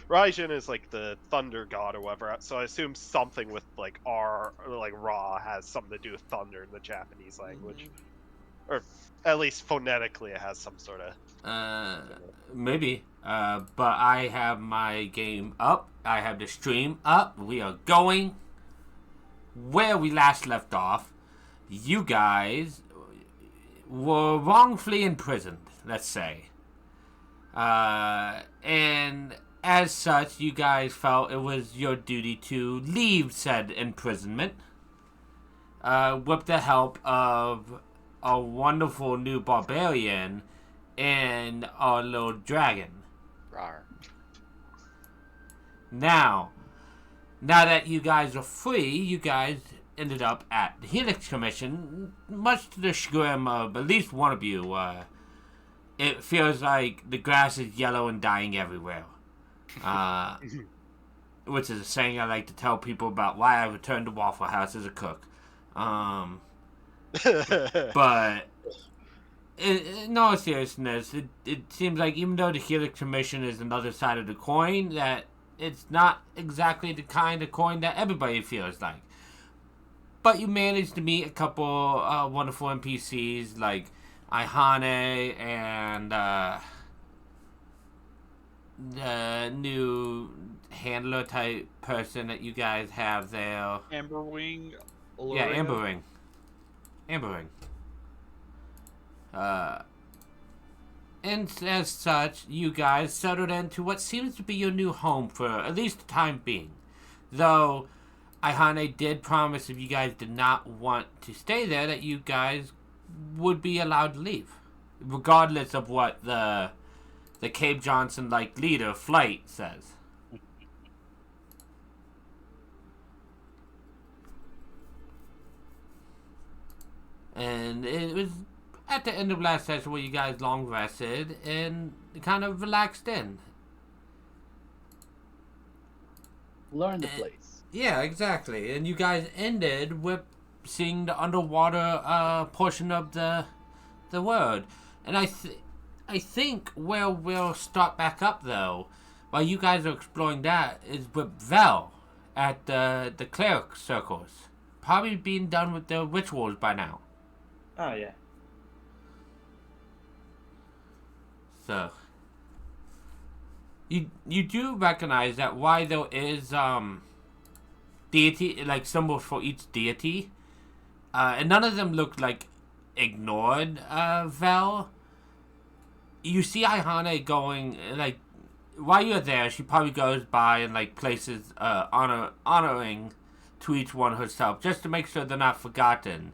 Raijin is like the thunder god or whatever, so I assume something with like R or like Ra has something to do with thunder in the Japanese language, or at least phonetically it has some sort of. Uh, You know. maybe. But I have my game up. I have the stream up. We are going where we last left off. You guys were wrongfully imprisoned, let's say. And as such, you guys felt it was your duty to leave said imprisonment with the help of a wonderful new barbarian and our little dragon. Rar. Now, now that you guys are free, you guys ended up at the Helix Commission, much to the chagrin of at least one of you. It feels like the grass is yellow and dying everywhere. Uh, which is a saying I like to tell people about why I returned to Waffle House as a cook. But in all seriousness, it seems like even though the Helix Commission is another side of the coin, that it's not exactly the kind of coin that everybody feels like. But you managed to meet a couple wonderful NPCs like Aihane and the new handler type person that you guys have there. Amberwing. Yeah, Amber Ring. Amber Ring. And as such, you guys settled into what seems to be your new home for at least the time being. Though, Aihane did promise if you guys did not want to stay there, that you guys would be allowed to leave. Regardless of what the Cape Johnson-like leader, Flight, says. And it was at the end of last session where you guys long rested and kind of relaxed in. Learn the place. Yeah, exactly. And you guys ended with seeing the underwater portion of the world. And I think where we'll start back up though, while you guys are exploring that, is with Vel at the cleric circles. Probably being done with the rituals by now. Oh yeah. So you do recognize that why there is deity, like symbols for each deity, and none of them look like ignored Vel. You see Aihane going, like, while you're there, she probably goes by and like places honoring to each one herself, just to make sure they're not forgotten.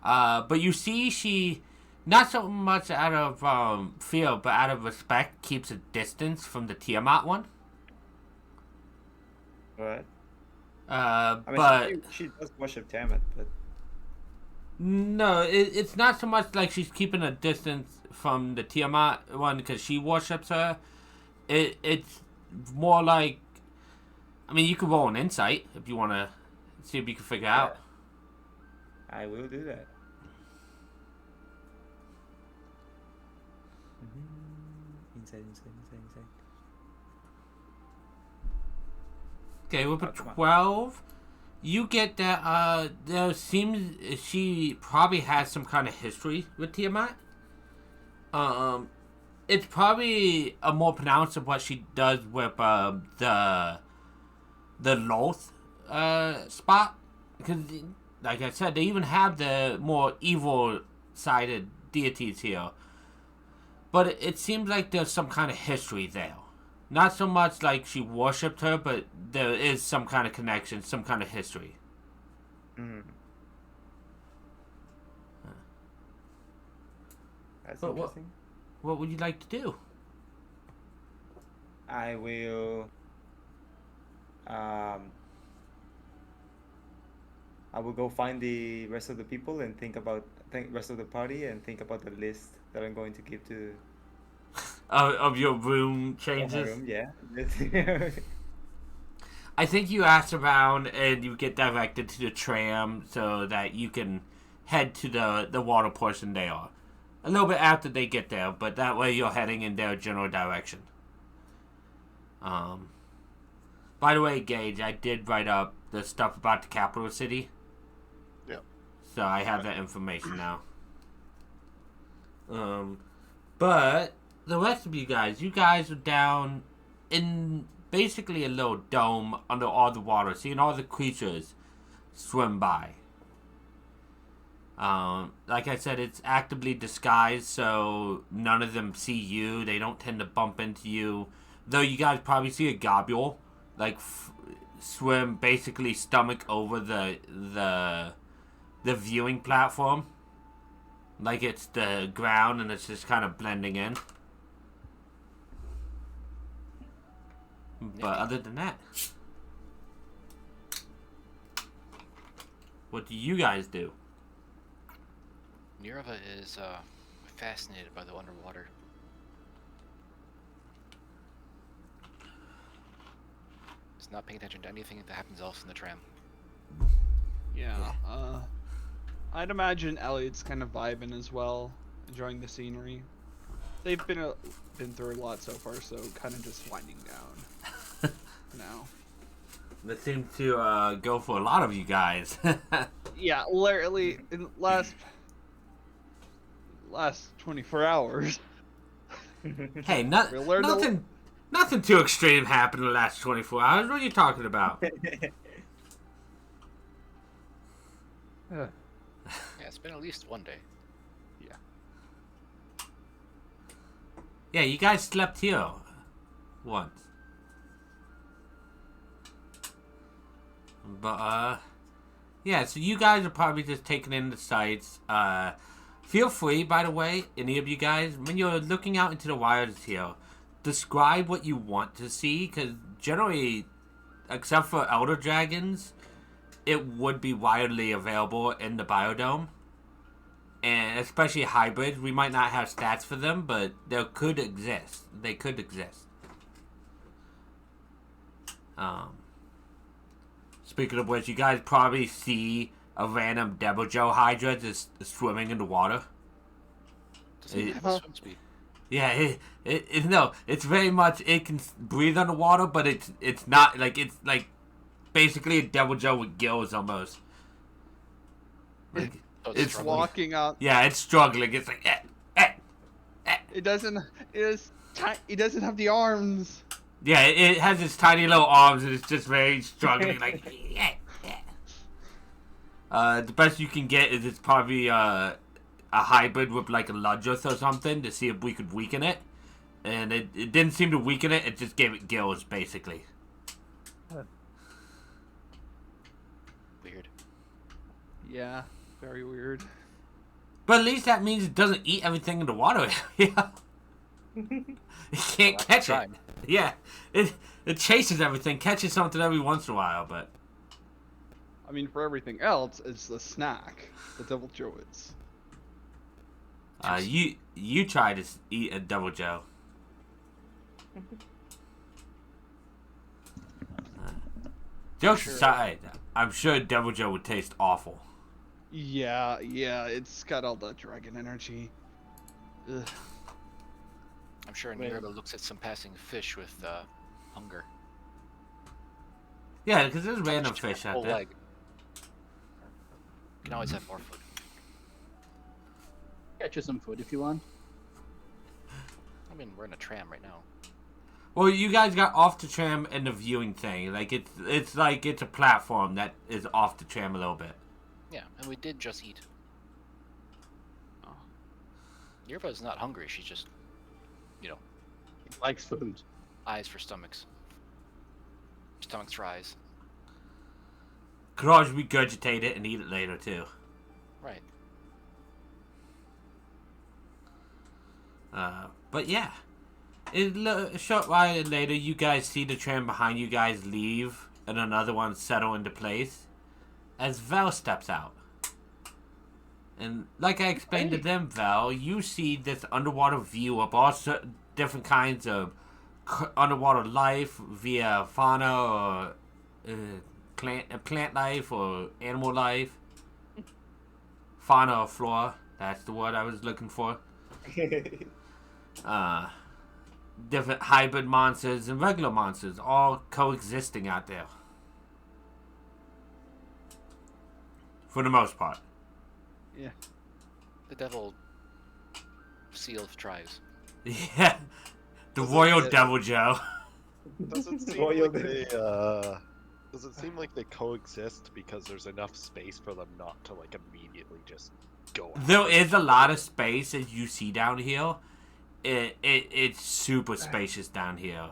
But you see she, not so much out of fear, but out of respect, keeps a distance from the Tiamat one. What? Uh, I mean, but she does worship Tiamat, but no, it's not so much like she's keeping a distance from the Tiamat one because she worships her. It's more like, I mean, you could roll an insight if you want to see if you can figure out. I will do that. Inside. Okay, with a 12, you get that there seems she probably has some kind of history with Tiamat. It's probably a more pronounced of what she does with the Loth spot, because like I said, they even have the more evil sided deities here. But it seems like there's some kind of history there. Not so much like she worshipped her, but there is some kind of connection, some kind of history. Mm. That's But interesting. What would you like to do? I will. I will go find the rest of the people and think rest of the party and think about the list that I'm going to give to Of your room my changes? room. Yeah. I think you ask around and you get directed to the tram so that you can head to the water portion they are. A little bit after they get there, but that way you're heading in their general direction. By the way, Gage, I did write up the stuff about the capital city. Yep. So I have that information now. But the rest of you guys are down in basically a little dome under all the water, seeing all the creatures swim by. Like I said, it's actively disguised, so none of them see you. They don't tend to bump into you. Though you guys probably see a gobule, like, swim basically stomach over the viewing platform. Like it's the ground and it's just kind of blending in. But other than that, what do you guys do? Nirva is fascinated by the underwater. He's not paying attention to anything that happens else in the tram. Yeah. I'd imagine Elliot's kind of vibing as well, enjoying the scenery. They've been through a lot so far, so kind of just winding down now. That seems to go for a lot of you guys. Yeah, literally in the last 24 hours. Hey, We learned nothing too extreme happened in the last 24 hours. What are you talking about? Yeah, it's been at least one day. Yeah, you guys slept here once. But, yeah, so you guys are probably just taking in the sights. Feel free, by the way, any of you guys, when you're looking out into the wilds here, describe what you want to see, because generally, except for elder dragons, it would be widely available in the biodome. And especially hybrids, we might not have stats for them, but they could exist. They could exist. Speaking of which, you guys probably see a random Demojo Hydra just swimming in the water. Does it have a swim speed? Yeah, no, it's very much, it can breathe underwater, but it's not, like, it's like basically a Demojo with gills almost. Like, So it's struggling. walking out. yeah, it's struggling. It's like, It doesn't have the arms. yeah, it has its tiny little arms and it's just very struggling. Like, the best you can get is it's probably a hybrid with like a Ludus or something to see if we could weaken it. And it didn't seem to weaken it. It just gave it gills, basically. Weird. Yeah, very weird. But at least that means it doesn't eat everything in the water area. It can't Well, catch that's it. Yeah, it chases everything, catches something every once in a while, but I mean, for everything else, it's the snack, the double druids. you try to eat a double Joe. Jokes Sure. aside, I'm sure double Joe would taste awful. Yeah, it's got all the dragon energy. Ugh. I'm sure Wait. Nirva looks at some passing fish with hunger. Yeah, because there's random Just a fish out whole there. leg. You can always have more food. Get you some food if you want. I mean, we're in a tram right now. Well, you guys got off the tram and the viewing thing. Like it's like it's a platform that is off the tram a little bit. Yeah, and we did just eat. Oh. Nirva's not hungry. She's just, you know, He likes food. eyes for stomachs. Stomachs for eyes. Could always regurgitate it and eat it later too. Right. But yeah, a short while later, you guys see the tram behind you guys leave, and another one settle into place, as Val steps out. And like I explained to them, Val, you see this underwater view of all different kinds of underwater life via fauna or plant life or animal life. Fauna or flora, that's the word I was looking for. different hybrid monsters and regular monsters all coexisting out there. For the most part. Yeah. The devil seal tries. Yeah. The Does Royal it- Devil Joe. Does it seem Royal like they does it seem like they coexist because there's enough space for them not to like immediately just go out? There is a lot of space as you see down here. It's super spacious down here.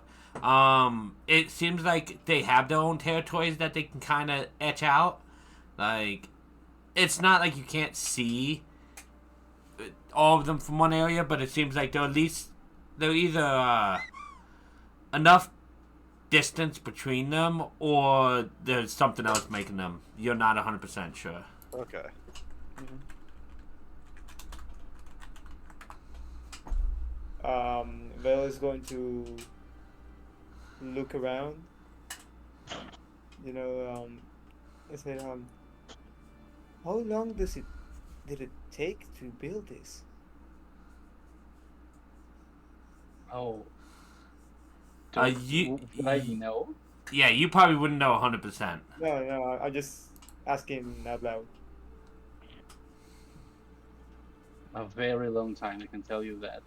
It seems like they have their own territories that they can kind of etch out. Like, it's not like you can't see all of them from one area, but it seems like they're either enough distance between them, or there's something else making them. You're not 100% sure. Okay. Vel is going to look around. I said, how long did it take to build this? Oh. You- Would I know? Yeah, you probably wouldn't know 100%. No, I'm just asking out loud. A very long time, I can tell you that.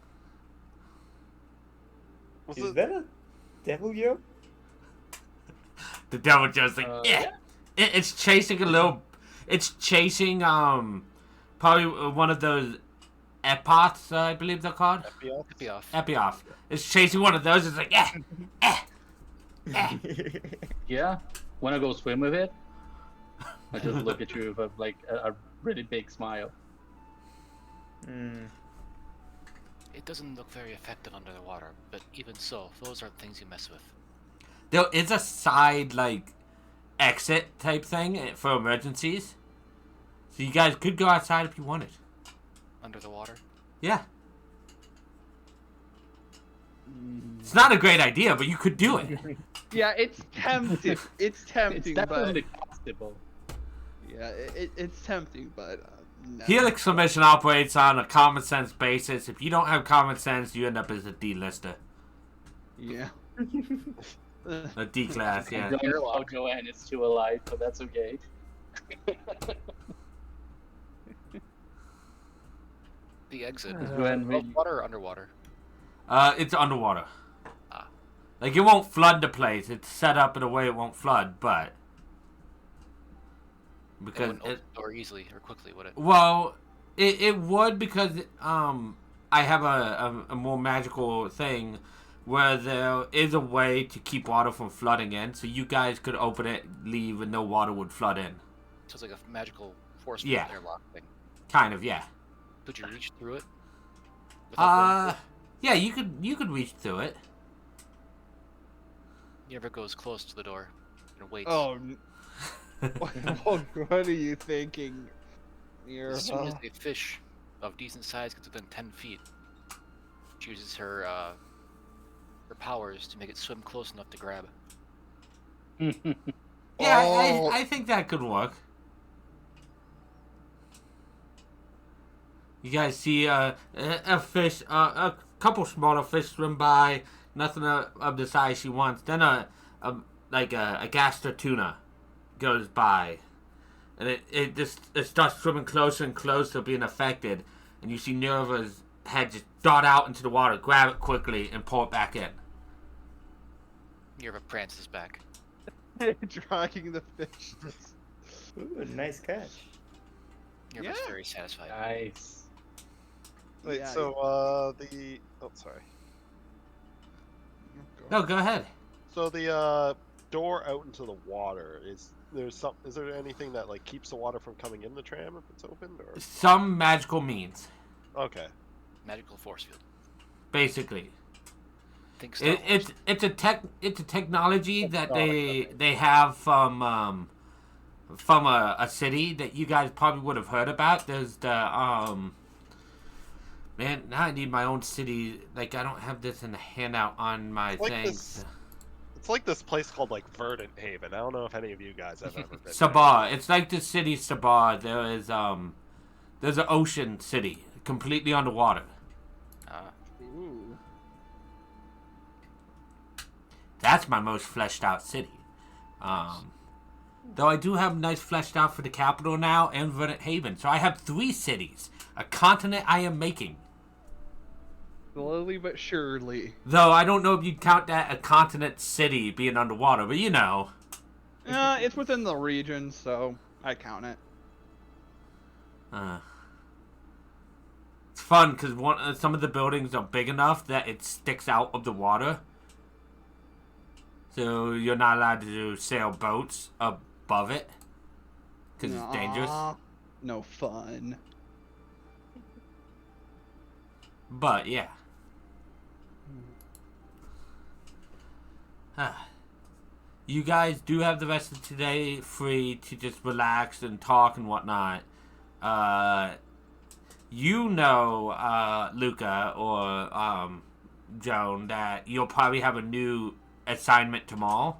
Was Is it that a devil joke? The devil just like, Yeah. It's chasing a little. It's chasing probably one of those epoths, I believe they're called. FBL? Could be off. Epioth. It's chasing one of those. It's like, Yeah? Wanna go swim with it? I just look at you with like a really big smile. It doesn't look very effective under the water, but even so, those are things you mess with. There is a side like exit type thing for emergencies, so you guys could go outside if you wanted. Under the water? Yeah. It's not a great idea, but you could do it. Yeah, it's tempting. It's tempting, It's definitely possible. yeah, it's tempting, but no. Helix submission operates on a common sense basis. If you don't have common sense, you end up as a D-lister. Yeah. A D class, yeah. I don't know how Joanne is still alive, but that's okay. The exit. Joanne Above really... water or underwater? It's underwater. Ah. Like, it won't flood the place. It's set up in a way it won't flood, but... It Because wouldn't open the door easily or quickly, would it? well, it would because I have a more magical thing where there is a way to keep water from flooding in, so you guys could open it, leave, and no water would flood in. So it's like a magical force Yeah. airlock thing. Kind of, yeah. Could you reach through it? Without going Yeah, you could reach through it. He never goes close to the door and waits. Oh, what are you thinking? You're, As soon as a fish of decent size gets within 10 feet, she uses her powers to make it swim close enough to grab. Yeah, Oh. I think that could work. You guys see a fish, a couple smaller fish swim by, nothing of the size she wants. Then a gaster tuna goes by, and it starts swimming closer and closer, being affected. And you see Nerva's head just dart out into the water, grab it quickly, and pull it back in. Nerva prances back. dragging the fish. Ooh, nice catch. Nerva's Yeah. very satisfied. Nice. Wait, Yeah, so oh sorry. No, go ahead. So the door out into the water is there anything that like keeps the water from coming in the tram if it's opened or Some magical means, okay. Magical force field. basically. Think Star Wars. It's a technology that they have from a city that you guys probably would have heard about. There's the man, now I need my own city. Like, I don't have this in the handout on my Like thing. this- It's like this place called like Verdant Haven. I don't know if any of you guys have ever been there. Sabah. It's like the city Sabah. There's an ocean city completely underwater. Ah, Ooh. That's my most fleshed out city. Though I do have nice fleshed out for the capital now and Verdant Haven. So I have 3 cities. A continent I am making. Slowly but surely. Though I don't know if you'd count that a continent city being underwater, but you know. It's within the region, so I count it. It's fun because some of the buildings are big enough that it sticks out of the water. So you're not allowed to sail boats above it because it's dangerous. No fun. But yeah. You guys do have the rest of today free to just relax and talk and whatnot. Luca or Joan, that you'll probably have a new assignment tomorrow.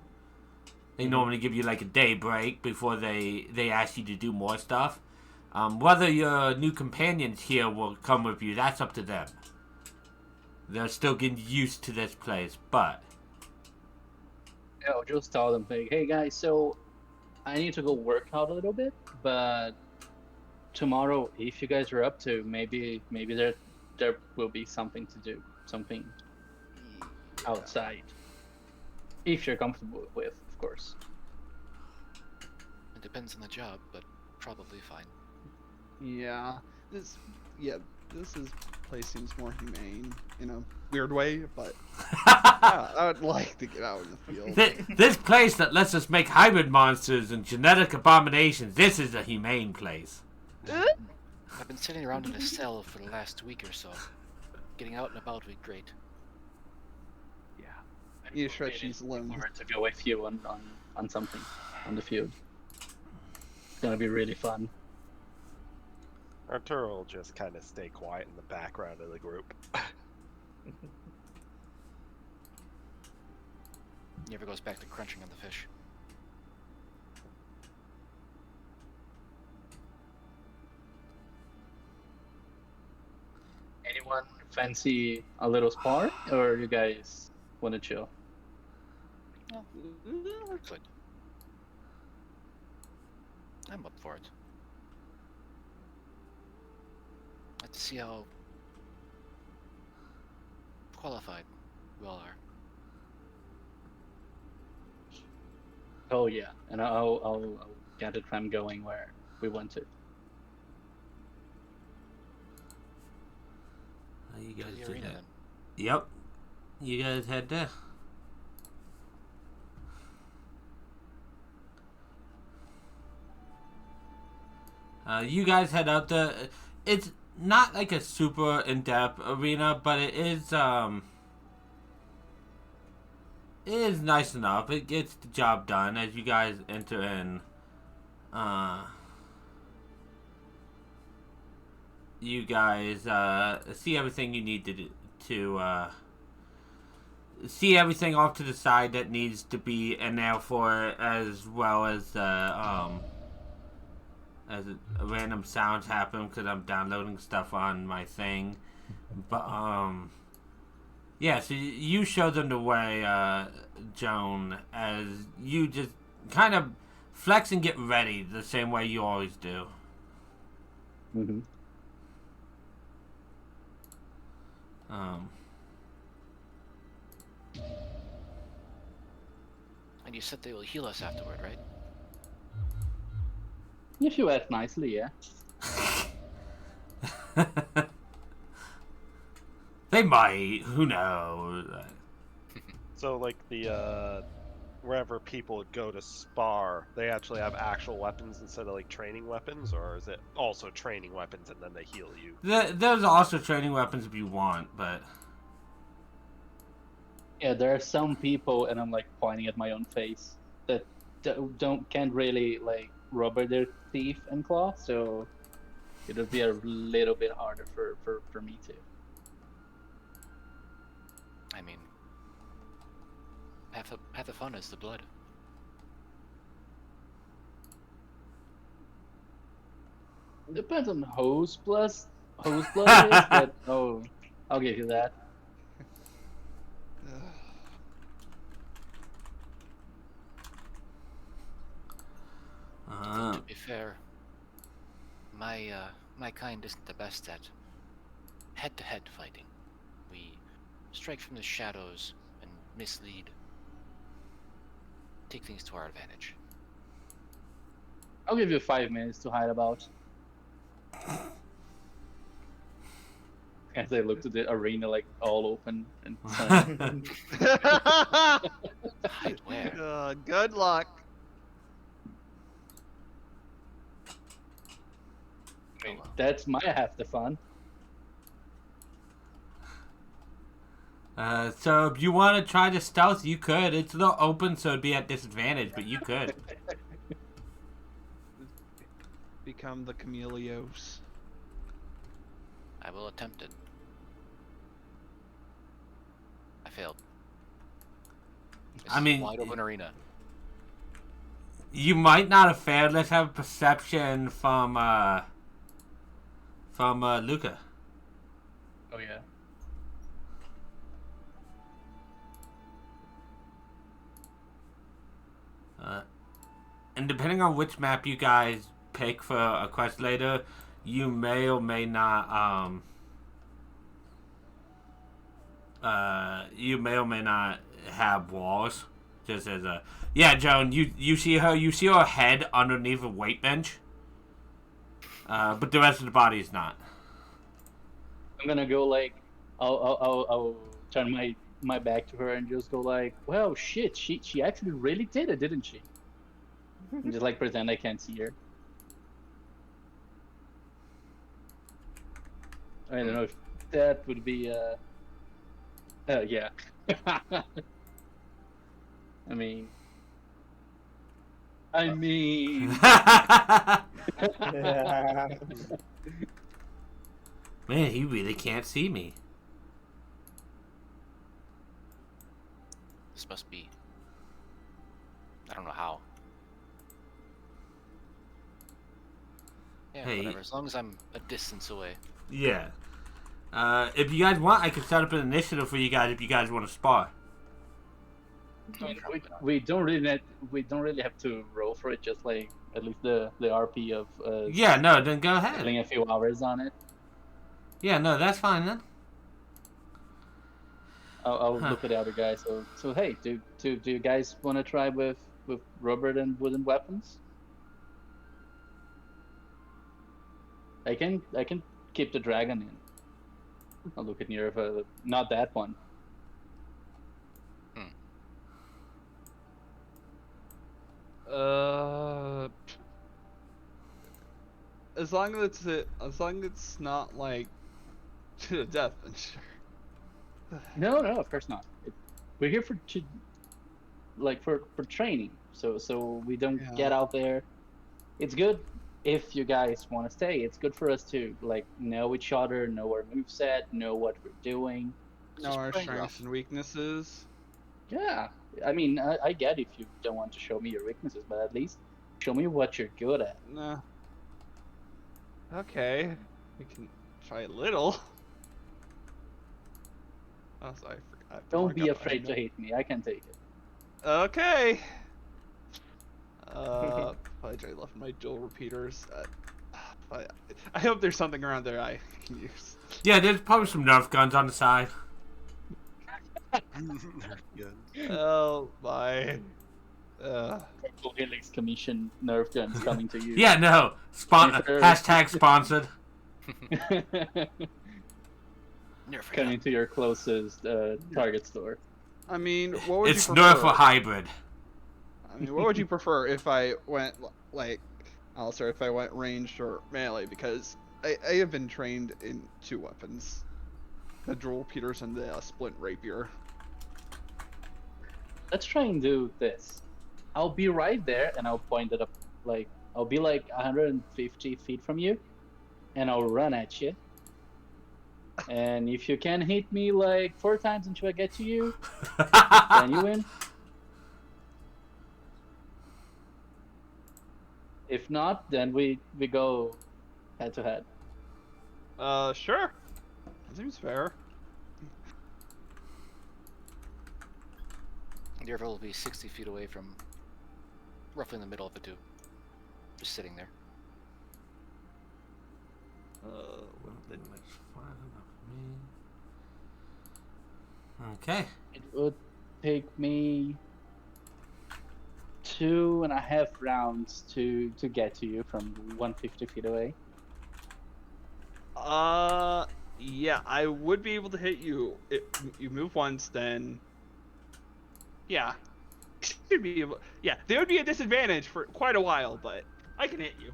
They normally give you like a day break before they ask you to do more stuff. Whether your new companions here will come with you, that's up to them. They're still getting used to this place, but... I'll just tell them, like, hey guys, so I need to go work out a little bit, but tomorrow, if you guys are up to, maybe there will be something to do, something outside. If you're comfortable with, of course. It depends on the job, but probably fine. Yeah. This place seems more humane in a weird way, but yeah, I would like to get out in the field. This place that lets us make hybrid monsters and genetic abominations, this is a humane place. I've been sitting around in a cell for the last week or so. Getting out and about would be great. Yeah. You sure she's alone? To go with you on something on the field. It's gonna be really fun. Arturo will just kind of stay quiet in the background of the group. Never goes back to crunching on the fish. Anyone fancy a little spar, or you guys want to chill? Good. I'm up for it. Let's see how qualified we all are. Oh yeah, and I'll get the tram going where we want to. You guys To the did arena that. then. Yep. You guys head there. You guys head out there. It's not like a super in-depth arena, but it is nice enough. It gets the job done as you guys enter in. You guys see everything you need to do, see everything off to the side that needs to be in there for it, as well as random sounds happen because I'm downloading stuff on my thing. But yeah, so you show them the way, Joan, as you just kind of flex and get ready the same way you always do. Mm-hmm. And you said they will heal us afterward, right? If you ask nicely, yeah. They might. Who knows? So, like, the, wherever people would go to spar, they actually have actual weapons instead of, like, training weapons? Or is it also training weapons and then they heal you? There's also training weapons if you want, but... Yeah, there are some people, and I'm like pointing at my own face, that can't really like rubber their teeth and claw, so it'll be a little bit harder for me too. I mean, half the fun is the blood. Depends on whose blood is, but oh, I'll give you that. fair, my kind isn't the best at head-to-head fighting. We strike from the shadows and mislead, take things to our advantage. I'll give you 5 minutes to hide about. As I look to the arena, like all open and sunny. Hide where? Good luck. I mean, that's my half the fun. So if you want to try to stealth, you could. It's a little open, so it'd be at disadvantage, but you could. Become the Chameleos. I will attempt it. I failed. This I is a mean, wide open arena. You might not have failed. Let's have a perception from Luca. Oh yeah. And depending on which map you guys pick for a quest later, you may or may not have walls. Just as a Joan, you see her head underneath a weight bench. But the rest of the body is not. I'm gonna go like I'll turn my back to her and just go like, well, shit, she actually really did it, didn't she? And just like pretend I can't see her. I don't know if that would be yeah. I mean, Man, he really can't see me. This must be. I don't know how. Yeah, Hey. whatever. As long as I'm a distance away. Yeah. If you guys want, I can set up an initiative for you guys if you guys want to spar. I mean, we don't really have to roll for it. Just like at least the RP of Yeah, no, then go ahead. spending a few hours on it. Yeah, no, that's fine then. I'll look at the other guys. So hey, do you guys want to try with Robert and wooden weapons? I can keep the dragon in. I'll look at Nerva. Not that one. As long as it's not like to the death, then sure. No, of course not. We're here for training. So we don't get out there. It's good if you guys want to stay. It's good for us to like know each other, know our moveset, know what we're doing. Know our strengths and weaknesses. Yeah, I mean, I get if you don't want to show me your weaknesses, but at least show me what you're good at. Nah. Okay, we can try a little. Oh, sorry, I forgot. Don't be afraid to hate me. I can take it. Okay. Probably try left my dual repeaters. I hope there's something around there I can use. Yeah, there's probably some Nerf guns on the side. Oh my. Purple Helix Commission Nerf guns coming to you. Yeah, no. Hashtag sponsored. Coming to your closest Target store. I mean, what would It's you prefer? Nerf or hybrid. I mean, what would you prefer if I went like, Alistair, if I went ranged or melee? Because I have been trained in 2 weapons, the dual repeaters and the splint rapier. Let's try and do this. I'll be right there, and I'll point it up. Like I'll be like 150 feet from you, and I'll run at you. And if you can hit me like 4 times until I get to you, then you win. If not, then we go head to head. Sure. That seems fair. The river will be 60 feet away from, roughly in the middle of the 2. Just sitting there. Okay. It would take me 2.5 rounds to get to you from 150 feet away. Yeah, I would be able to hit you. You move once, then. Yeah. Should be able. Yeah, there would be a disadvantage for quite a while, but I can hit you.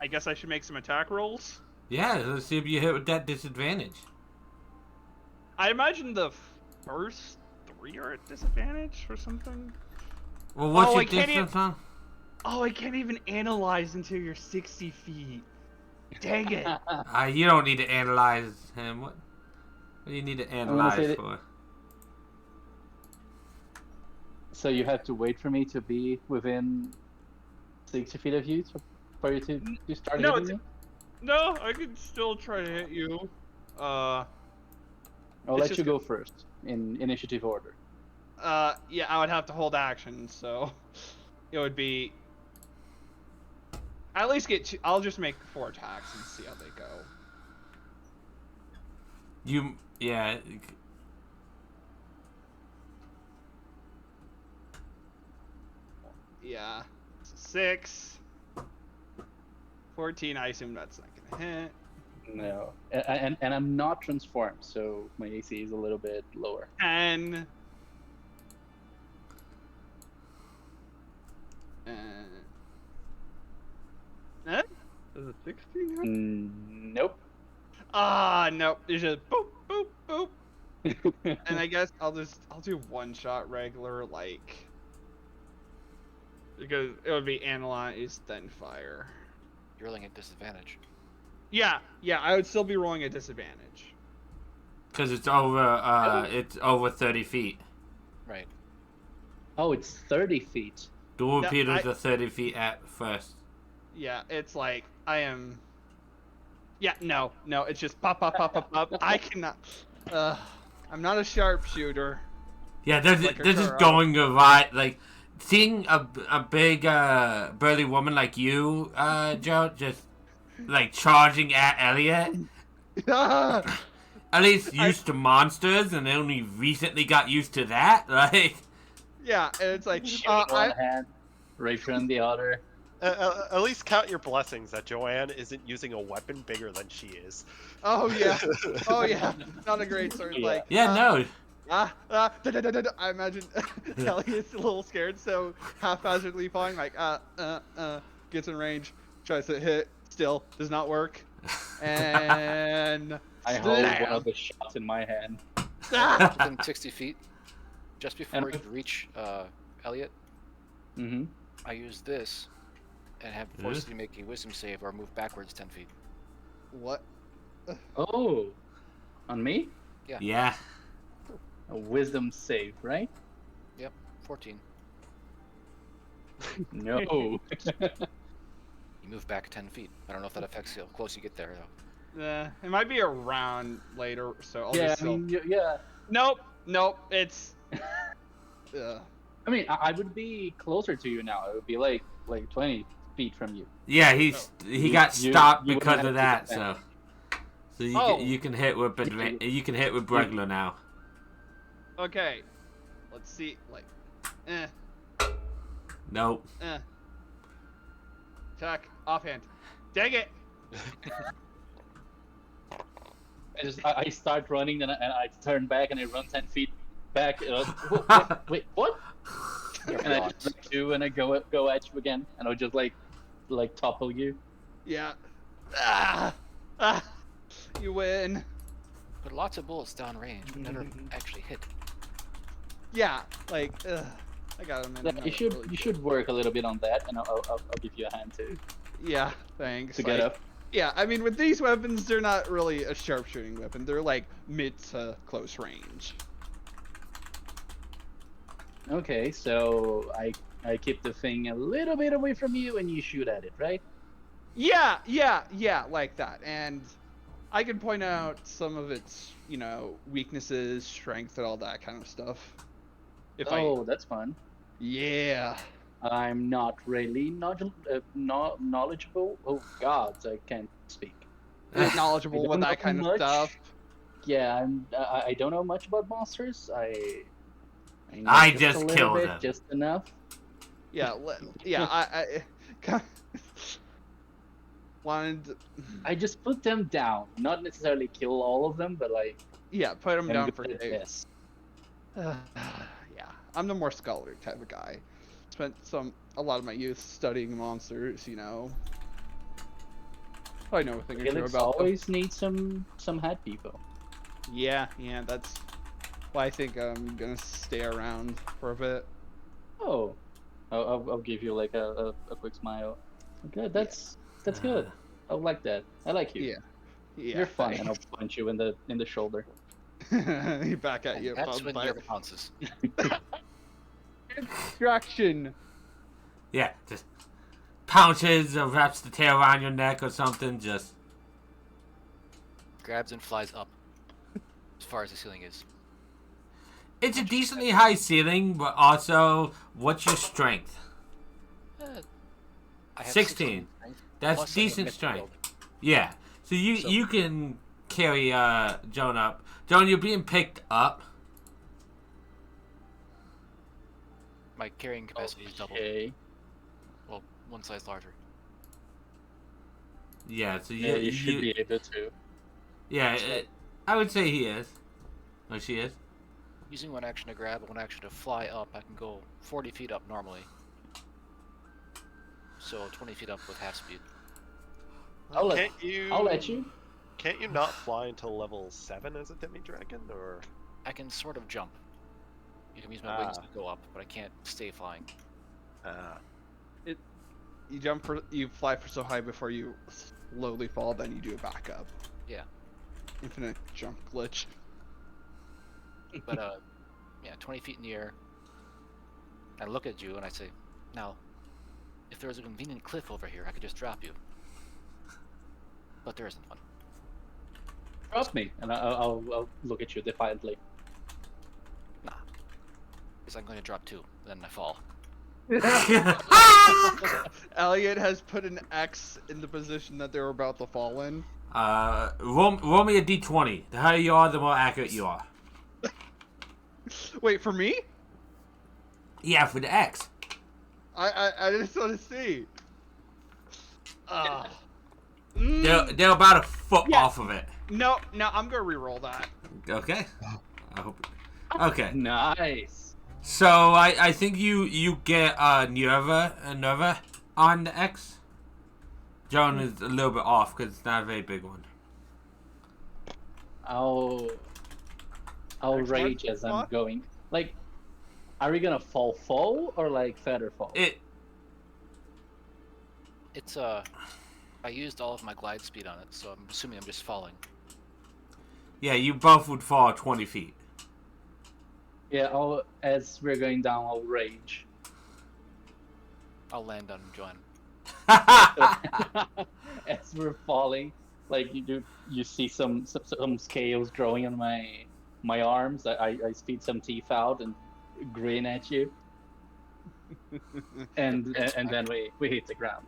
I guess I should make some attack rolls. Yeah, let's see if you hit with that disadvantage. I imagine the first 3 are at disadvantage or something. Well, what's Oh, your I can't distance on? Oh, I can't even analyze until you're 60 feet. Dang it. You don't need to analyze him. What do you need to analyze for? So you have to wait for me to be within 60 feet of you for you to start hitting me? No, I can still try to hit you. I'll let you go first in initiative order. Yeah, I would have to hold action, so it would be. At least get 2. I'll just make 4 attacks and see how they go. Yeah. Yeah. 6. 14, I assume that's not gonna hit. No. And I'm not transformed, so my AC is a little bit lower. 10. Is it 16? Nope. Nope. It's just boop, boop, boop. And I guess I'll do one shot regular, like, because it would be analyze then fire. You're rolling at disadvantage. Yeah, I would still be rolling at disadvantage. Because it's over 30 feet. Right. Oh, it's 30 feet. Dual repeaters are 30 feet at first. Yeah, it's like I am. Yeah, no, it's just pop, pop, pop, pop, pop. I cannot. I'm not a sharpshooter. Yeah, they're just going right. Like, seeing a big burly woman like you, Joe, just like charging at Elliot. At least used to monsters, and only recently got used to that. Like, yeah, and it's like one hand, Rapier on the other. At least count your blessings that Joanne isn't using a weapon bigger than she is. Oh yeah, not a great sword. Yeah. Like no. I imagine Elliot's a little scared, so haphazardly falling, like gets in range, tries to hit, still does not work, and I hold one of the shots in my hand. Within 60 feet, just before you reach Elliot, I use this and have forced you to make a wisdom save or move backwards 10 feet. What? Oh, on me? Yeah. A wisdom save, right? Yep, 14. No. You move back 10 feet. I don't know if that affects how close you get there, though. It might be around later, so I'll yeah, just. I mean, yeah. Nope. It's. I mean, I would be closer to you now. It would be like 20 feet from you. Yeah, he got stopped you because wouldn't of have that. to defend. So you can hit with you can hit with regular now. Okay. Let's see. Like. Nope. Attack. Offhand. Dang it. I start running and I turn back and I run 10 feet back. Wait, what? And I just run you and I go at you again and I'll just like topple you. Yeah. You win. But lots of bullets down range, but never actually hit. Yeah, like, I got him. Yeah, you should work a little bit on that, and I'll give you a hand too. Yeah, thanks. To get up. Yeah, I mean, with these weapons, they're not really a sharpshooting weapon. They're like mid to close range. Okay, so I keep the thing a little bit away from you, and you shoot at it, right? Yeah, like that. And I can point out some of its, weaknesses, strength, and all that kind of stuff. That's fun. Yeah. I'm not really knowledgeable. Oh God, I can't speak. Knowledgeable with that kind of stuff. Yeah, I don't know much about monsters. I know I just a just little killed bit, him. just enough. Yeah, yeah. I wanted. I just put them down, not necessarily kill all of them, but like Yeah, put them I'm down good for at safe. this. Yeah, I'm the more scholarly type of guy. Spent a lot of my youth studying monsters. I know a thing or two Helix about them. always needs some head people. Yeah, that's why I think I'm gonna stay around for a bit. Oh, I'll give you like a quick smile. Okay, that's good. I like that. I like you. Yeah, You're fun, and I'll thanks. punch you in the shoulder. Back at you. And that's when vampire. Nero pounces. Distraction. Yeah, just pounces or wraps the tail around your neck or something. Just Grabs and flies up as far as the ceiling is. it's a decently high ceiling, but also what's your strength? I have 16. strength, That's plus I have decent mythic strength. build. Yeah. So you can carry Joan up. Joan, you're being picked up. My carrying capacity is double. Okay. Well, one size larger. Yeah. So Yeah, you should be able to. Yeah. I would say he is. Or she is. Using one action to grab and one action to fly up, I can go 40 feet up normally. So 20 feet up with half speed. I'll let you. Can't you not fly until level 7 as a demi-dragon, or? I can sort of jump. You can use my wings to go up, but I can't stay flying. You fly for so high before you slowly fall, then you do a backup. Yeah. Infinite jump glitch. But yeah, 20 feet in the air. I look at you and I say, now, if there was a convenient cliff over here, I could just drop you. But there isn't one. Trust me, and I'll look at you defiantly. Nah. Because I'm going to drop 2, then I fall. Elliot has put an X in the position that they were about to fall in. Roll me a d20. The higher you are, the more accurate you are. Wait, for me? Yeah, for the X. I just want to see. They're about a foot off of it. No, I'm gonna re-roll that. Okay. I hope. Okay. Nice. So I think you get Nerva on the X. Joan is a little bit off because it's not a very big one. I'll rage as I'm going. Like, are we gonna fall or like feather fall? It's I used all of my glide speed on it, so I'm assuming I'm just falling. Yeah, you both would fall 20 feet. Yeah, as we're going down, I'll rage. I'll land on Joanne. As we're falling, like you see some scales growing on my arms. I speed some teeth out and grin at you, and then we hit the ground.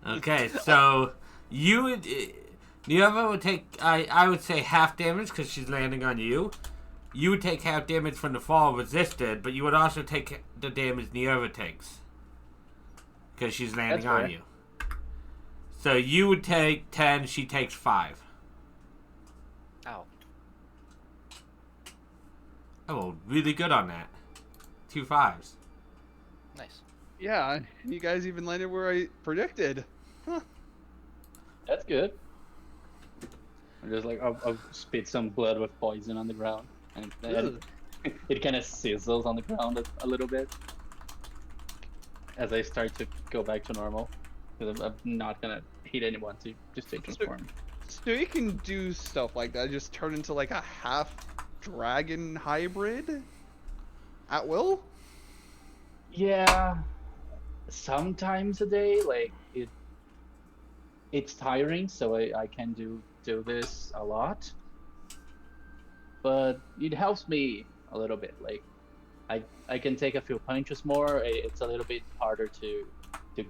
Okay, so Nerva would take I would say half damage because she's landing on you. You would take half damage from the fall resisted, but you would also take the damage Nerva takes because she's landing on you. So you would take 10, she takes 5. Ow. Oh, really good on that. 2 5s. Nice. Yeah, you guys even landed where I predicted. Huh. That's good. I'm just like I'll spit some blood with poison on the ground, and it kind of sizzles on the ground a little bit as I start to go back to normal. Because I'm not gonna hit anyone to stay transformed. So you can do stuff like that, just turn into like a half dragon hybrid at will? Yeah, sometimes a day. Like it's tiring, so I can do this a lot. But it helps me a little bit. Like I can take a few punches more. It's a little bit harder to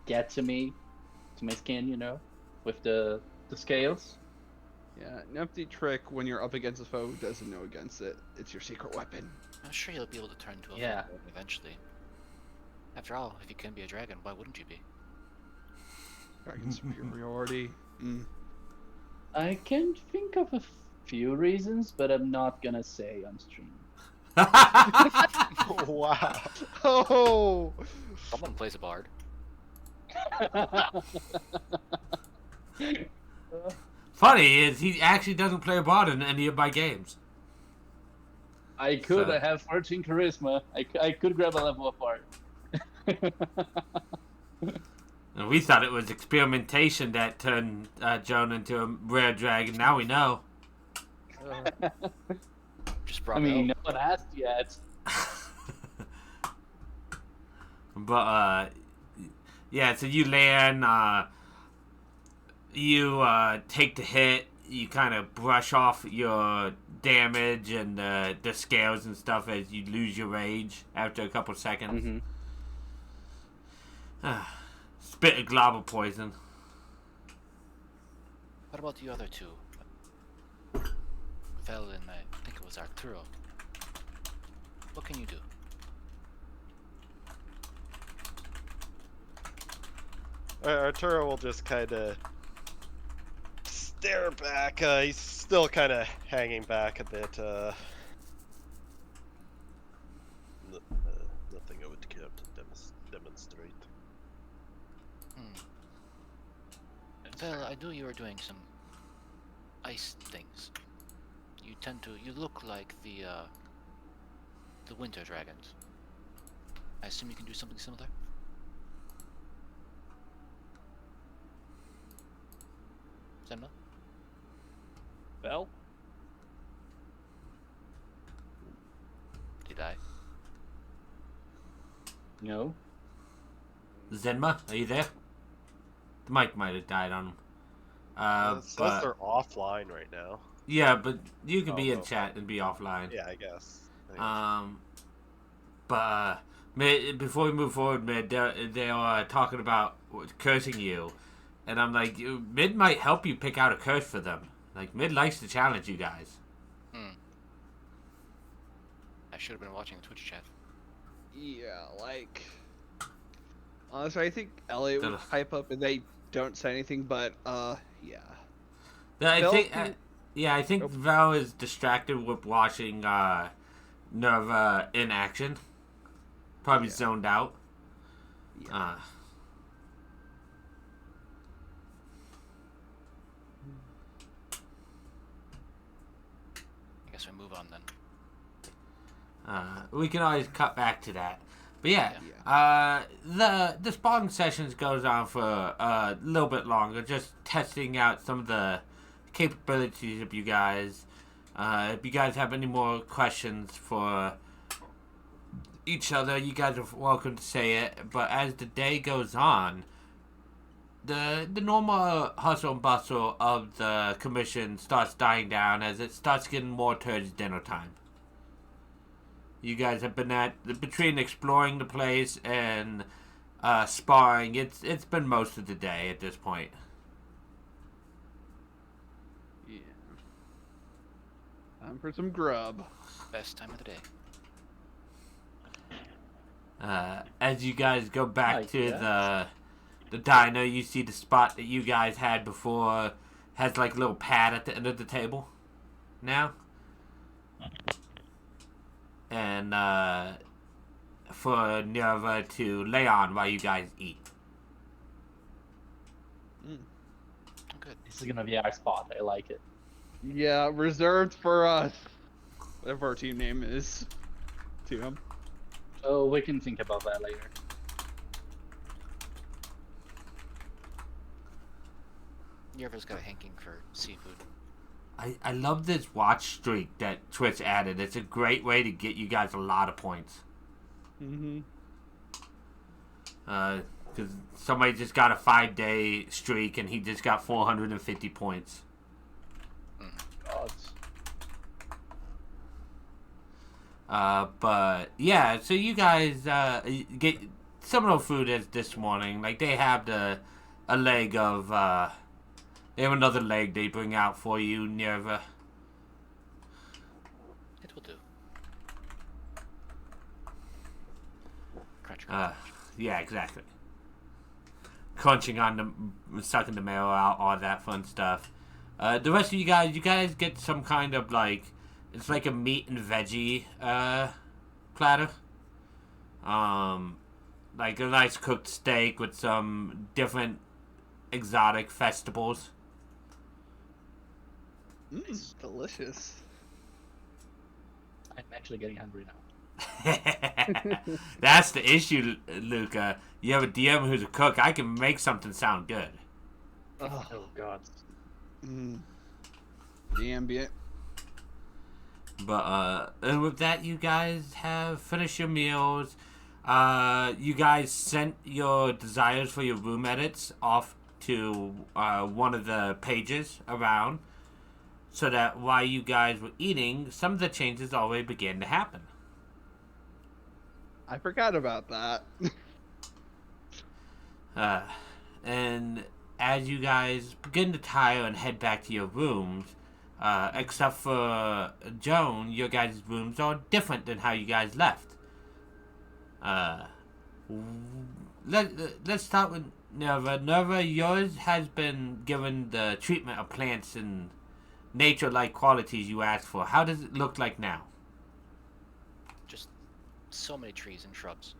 get to me, to my skin, you know, with the scales. Yeah, an empty trick when you're up against a foe who doesn't know against it. It's your secret weapon. I'm sure you'll be able to turn into a Yeah. foe eventually. After all, if you can be a dragon, why wouldn't you be? Dragon superiority. Mm. I can think of a few reasons, but I'm not gonna say on stream. Wow. Oh! Someone plays a bard. Funny is he actually doesn't play a bard in any of my games. I could. So- I have 14 charisma. I could grab a level apart. And we thought it was experimentation that turned Joan into a rare dragon. Now we know. Just I brought mean, no it one asked yet. But yeah. So you land. You take the hit. You kind of brush off your damage and the scales and stuff as you lose your rage after a couple seconds. Spit a glob of poison. What about the other two? Vel and I think it was Arturo. What can you do? Arturo will just kind of stare back. He's still kind of hanging back a bit. Nothing I would care to demonstrate. Vel, I knew you were doing some ice things. You look like the winter dragons. I assume you can do something similar? Senma? Vel? Did I? No. Zenma, are you there? The mic might have died on him. It says But they're offline right now. yeah, but you can be in okay. chat and be offline. Yeah, I guess. But before we move forward, Mid, they are talking about cursing you, and I'm like, Mid might help you pick out a curse for them. Like Mid likes to challenge you guys. I should have been watching the Twitch chat. Yeah, like... Honestly, I think Elliot would hype up and they don't say anything, but, yeah. I Vel think, can- I think Val is distracted with watching Nerva in action. Probably Yeah. zoned out. Yeah. I guess we move on then. We can always cut back to that. But yeah, the spawn sessions goes on for a little bit longer, just testing out some of the capabilities of you guys. If you guys have any more questions for each other, you guys are welcome to say it. But as the day goes on, the normal hustle and bustle of the commission starts dying down as it starts getting more towards dinner time. You guys have been between exploring the place and sparring. It's been most of the day at this point. Yeah. Time for some grub. Best time of the day. As you guys go back I to guess. the diner, you see the spot that you guys had before has like a little pad at the end of the table now. And for Nerva to lay on while you guys eat. Good. This is gonna be our spot. I like it. Yeah, reserved for us. Whatever our team name is. To him. Oh, we can think about that later. Yerva's got a hanking for seafood. I love this watch streak that Twitch added. It's a great way to get you guys a lot of points. Mm-hmm. Because somebody just got a 5-day streak and he just got 450 points. Gods. But yeah, so you guys get similar food as this morning. Like they have a leg of they have another leg they bring out for you near the. It will do. Crunch, crunch, Uh, crunch. yeah, exactly. Crunching on the, sucking the marrow out, all that fun stuff. The rest of you guys get some kind of like, it's like a meat and veggie platter. Like a nice cooked steak with some different exotic vegetables. Delicious. I'm actually getting hungry now. That's the issue, Luca. You have a DM who's a cook. I can make something sound good. Oh, Oh God. the ambient. But and with that, you guys have finished your meals. You guys sent your desires for your room edits off to one of the pages around, so that while you guys were eating, some of the changes already began to happen. I forgot about that. And as you guys begin to tire and head back to your rooms, except for Joan, your guys' rooms are different than how you guys left. Let's start with Nerva. Nerva, yours has been given the treatment of plants and nature-like qualities you asked for. How does it look like now? Just so many trees and shrubs.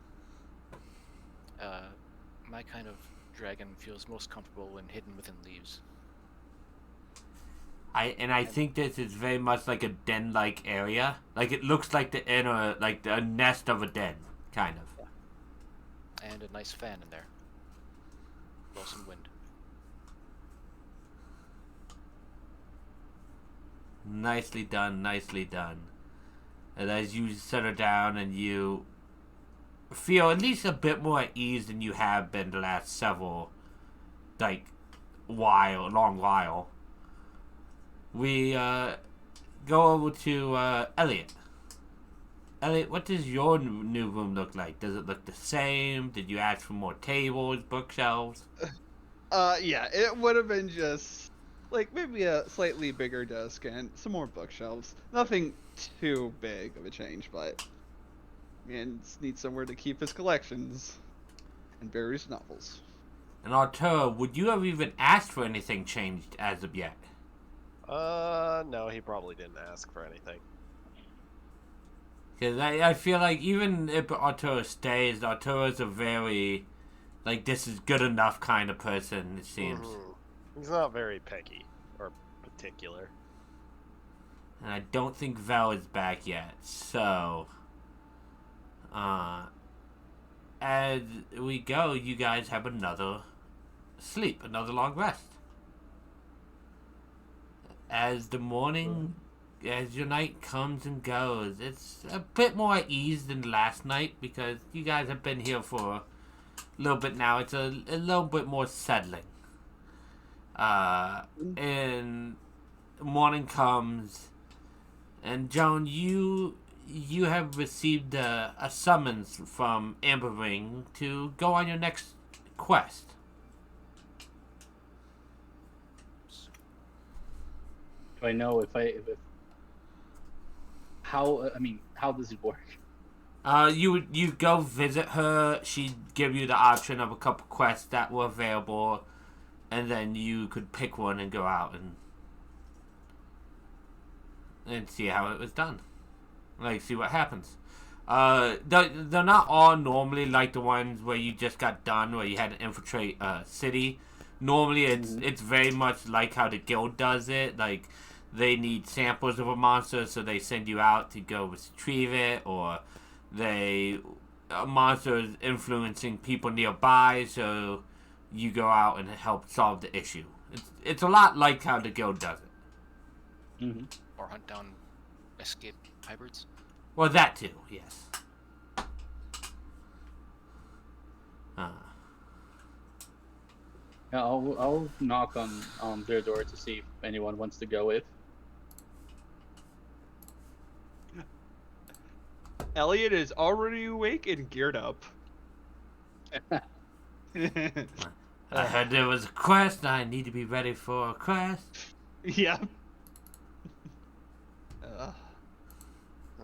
My kind of dragon feels most comfortable when hidden within leaves. I think this is very much like a den-like area. Like it looks like the inner, like the nest of a den, kind of. And a nice fan in there. Blow some wind. Nicely done, nicely done. And as you settle down and you feel at least a bit more at ease than you have been the last several, like, long while, we go over to Elliot. Elliot, what does your new room look like? Does it look the same? Did you ask for more tables, bookshelves? Yeah, it would have been just like maybe a slightly bigger desk and some more bookshelves. Nothing too big of a change, but man just needs somewhere to keep his collections and various novels. And Arturo, would you have even asked for anything changed as of yet? No, he probably didn't ask for anything. Because I feel like even if Arturo stays, Arturo's a very, like, this is good enough kind of person, it seems. He's not very picky or particular. And I don't think Vel is back yet, so... as we go, you guys have another sleep, another long rest. As the morning, as your night comes and goes, it's a bit more at ease than last night because you guys have been here for a little bit now. It's a little bit more settling. And morning comes, and Joan, you have received a summons from Amber Ring to go on your next quest. Do I know if how how does it work? You go visit her. She'd give you the option of a couple quests that were available, and then you could pick one and go out and see how it was done. Like, see what happens. They're not all normally like the ones where you just got done, where you had to infiltrate a city. Normally, it's very much like how the guild does it. Like, they need samples of a monster, so they send you out to go retrieve it, or a monster is influencing people nearby, so you go out and help solve the issue. It's a lot like how the guild does it. Or hunt down escape hybrids. Well, that too, yes. Yeah, I'll knock on their door to see if anyone wants to go with. Elliot is already awake and geared up. I heard there was a quest. I need to be ready for a quest. Yeah.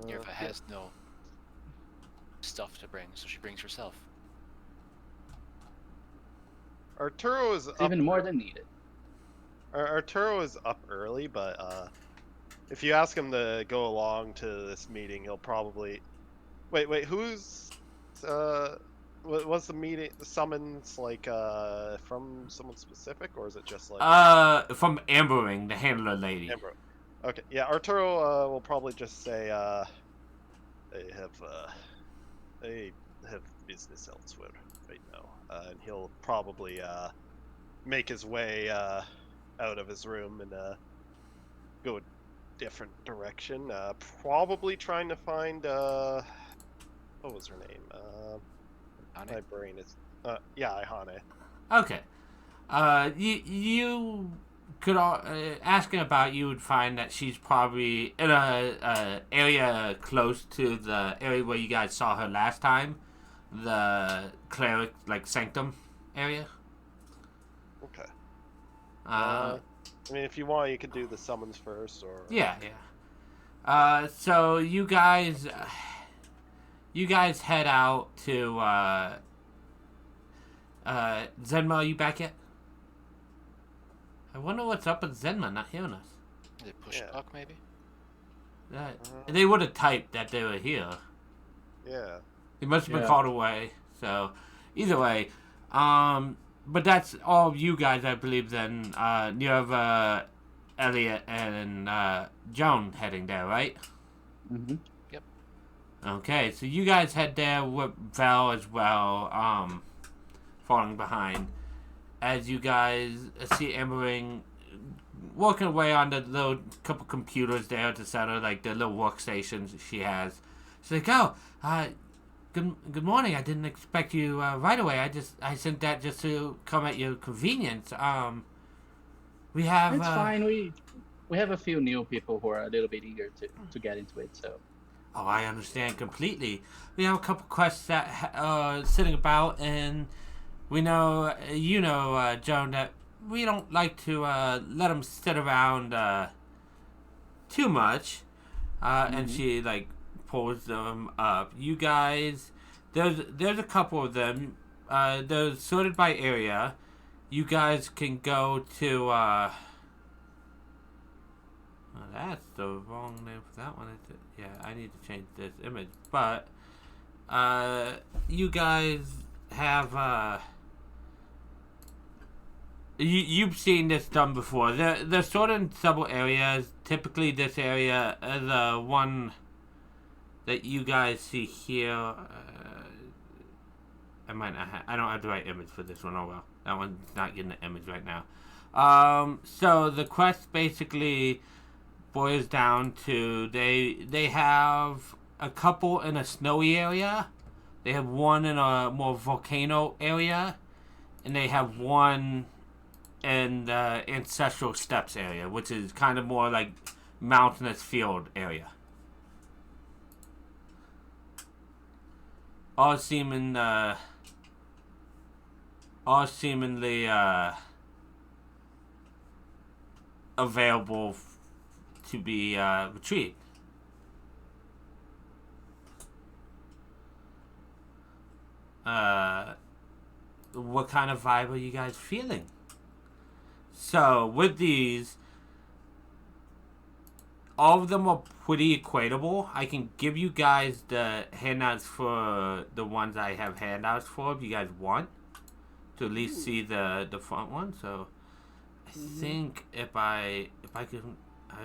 Nerva has no stuff to bring, so she brings herself. Arturo is It's up. even more than needed. Arturo is up early, but if you ask him to go along to this meeting, he'll probably. Wait, who's was the meeting, the summons like from someone specific, or is it just like From Ambering, the handler lady. Amber? Okay, yeah, Arturo will probably just say they have business elsewhere right now, and he'll probably make his way out of his room and go a different direction. Probably trying to find what was her name? Ane? My brain is yeah, Ihane. Okay. You could asking about, you would find that she's probably in a area close to the area where you guys saw her last time, the cleric like sanctum area. Okay. Uh, I mean, if you want, you could do the summons first, or yeah. So you guys head out to Zenma. Are you back yet? I wonder what's up with Zenma not hearing us. They push Yeah. puck, maybe? They would have typed that they were here. yeah. They must have been Yeah. called away. So, either way, but that's all of you guys, I believe. Then you have Elliot and Joan heading there, right? Mm-hmm. Okay, so you guys head there with Val as well, falling behind. As you guys see Ambering working away on the little couple computers there to set her, like the little workstations she has. She's like, "Oh, good morning. I didn't expect you right away. I sent that just to come at your convenience. We have It's fine. We have a few new people who are a little bit eager to get into it. So Oh, I understand completely. We have a couple quests that sitting about, and we know, Joan, that we don't like to let them sit around too much. And she like pulls them up. You guys, there's a couple of them. They're sorted by area. You guys can go to. Well, that's the wrong name for that one. Yeah, I need to change this image. But you guys have you've seen this done before. They're sorted in several areas. Typically, this area is the one that you guys see here. I might not I don't have the right image for this one. Oh well, that one's not getting the image right now. So the quest basically boils down to they have a couple in a snowy area. They have one in a more volcano area, and they have one in the ancestral steppes area, which is kind of more like mountainous field area. All seemingly available to be retrieved. What kind of vibe are you guys feeling? So with these, all of them are pretty equatable. I can give you guys the handouts for the ones I have handouts for if you guys want to at least see the front one. So I think if I can,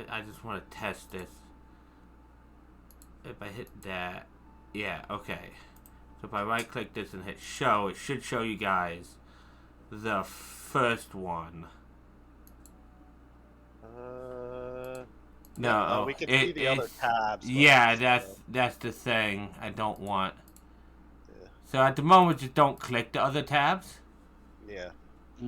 I just want to test this. If I hit that, yeah, okay. So if I right click this and hit show, it should show you guys the first one. No, we can see the other tabs. Yeah, that's the thing I don't want. Yeah. So at the moment, just don't click the other tabs. Yeah.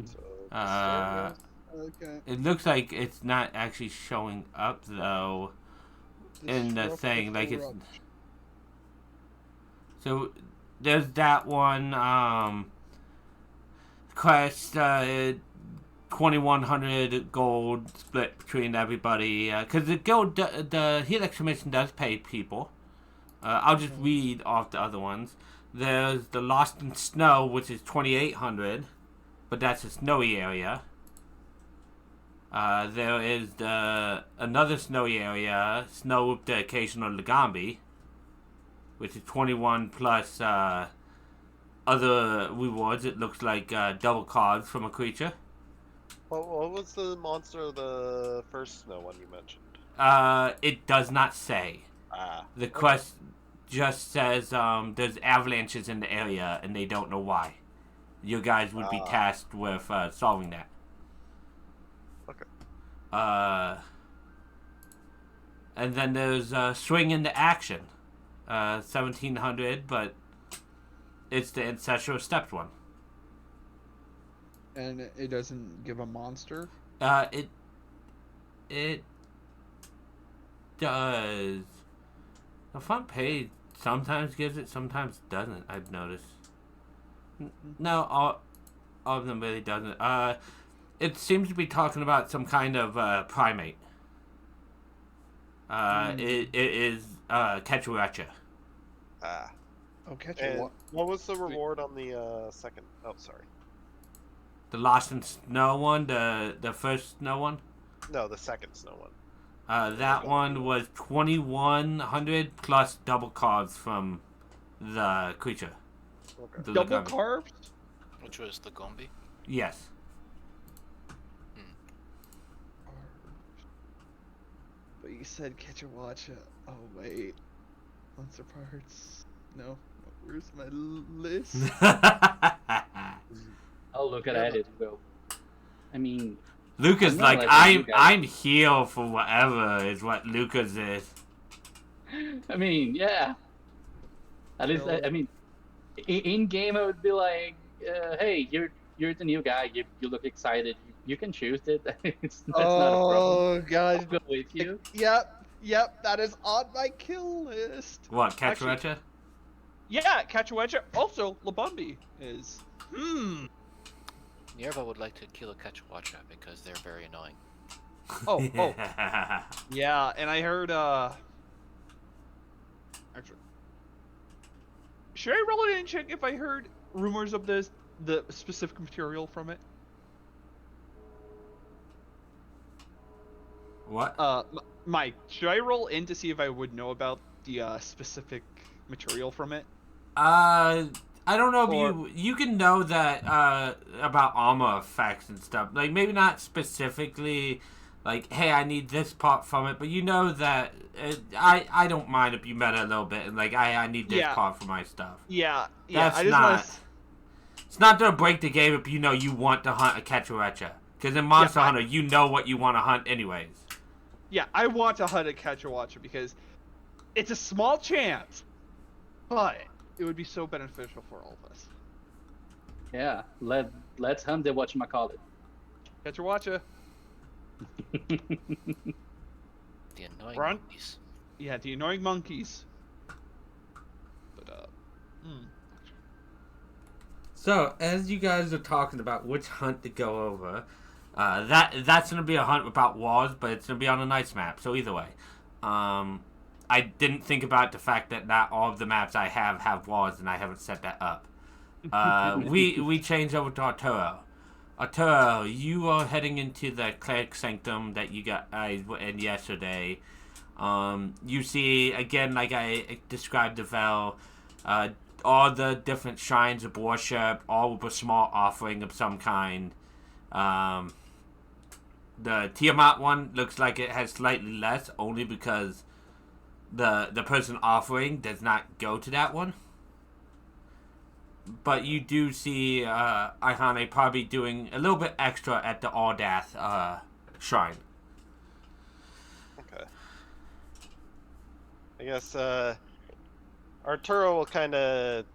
So, Okay. It looks like it's not actually showing up though in the thing. Like it's So there's that one. Quest 2,100 gold split between everybody. Because the Helix Commission does pay people. I'll just read off the other ones. There's the Lost in Snow, which is 2,800, but that's a snowy area. There is another snowy area, snow with the occasional Lagambi, which is 21 plus other rewards. It looks like double cards from a creature. What was the monster of the first snow one you mentioned? It does not say. The quest just says there's avalanches in the area and they don't know why. You guys would be tasked with solving that. Okay. And then there's Swing into Action, 1,700, but it's the Ancestral Steps one. And it doesn't give a monster? It does. The front page sometimes gives it, sometimes doesn't, I've noticed. No, all of them really doesn't. It seems to be talking about some kind of primate. It is Quechua. Oh, catch And a what was the reward on the second? Oh, sorry. The Lost in Snow one, the first snow one? No, the second snow one. That one was 2,100 plus double cards from the creature. Okay. The double Lagami. carbs? Which was the Gombi? Yes. But you said Quechua. Oh, wait. Monster parts. No. Where's my list? I'll look at it. Well, I mean, Lucas I'm not like like you guys. I'm here for whatever is what Lucas is. I mean, yeah. At least, I mean, in game, I would be like, "Hey, you're the new guy. You look excited. You can choose it. That's not a problem. Oh, I'll God. go with you." Yep, that is on my kill list. What, Actually- Quechua? Yeah, Quechua. Also, Labumbi is. Nerva would like to kill a Quechua because they're very annoying. Oh. Yeah, and I heard, Actually, should I roll it and check if I heard rumors of the specific material from it? What? Mike, should I roll in to see if I would know about the specific material from it? I don't know if Or- you can know that about armor effects and stuff. Like maybe not specifically like, hey, I need this part from it, but you know that I don't mind if you meta a little bit and like I need this Yeah. part for my stuff. Yeah. That's I just not- wanna It's not gonna break the game if you know you want to hunt a Quechua. Because in Monster Yeah, Hunter, you know what you want to hunt anyways. Yeah, I want to hunt a Quechua because it's a small chance, but it would be so beneficial for all of us. Yeah, let's hunt the whatchamacallit. Quechua. The annoying Run. monkeys. Yeah, the annoying monkeys. But So, as you guys are talking about which hunt to go over, that's going to be a hunt without walls, but it's going to be on a nice map, so either way. I didn't think about the fact that not all of the maps I have walls, and I haven't set that up. We changed over to Arturo. Arturo, you are heading into the Cleric Sanctum that you got in yesterday. You see, again, like I described the Vel, all the different shrines of worship, all with a small offering of some kind. The Tiamat one looks like it has slightly less, only because the person offering does not go to that one. But you do see Ihane probably doing a little bit extra at the Aldath shrine. Okay. I guess Arturo will kind of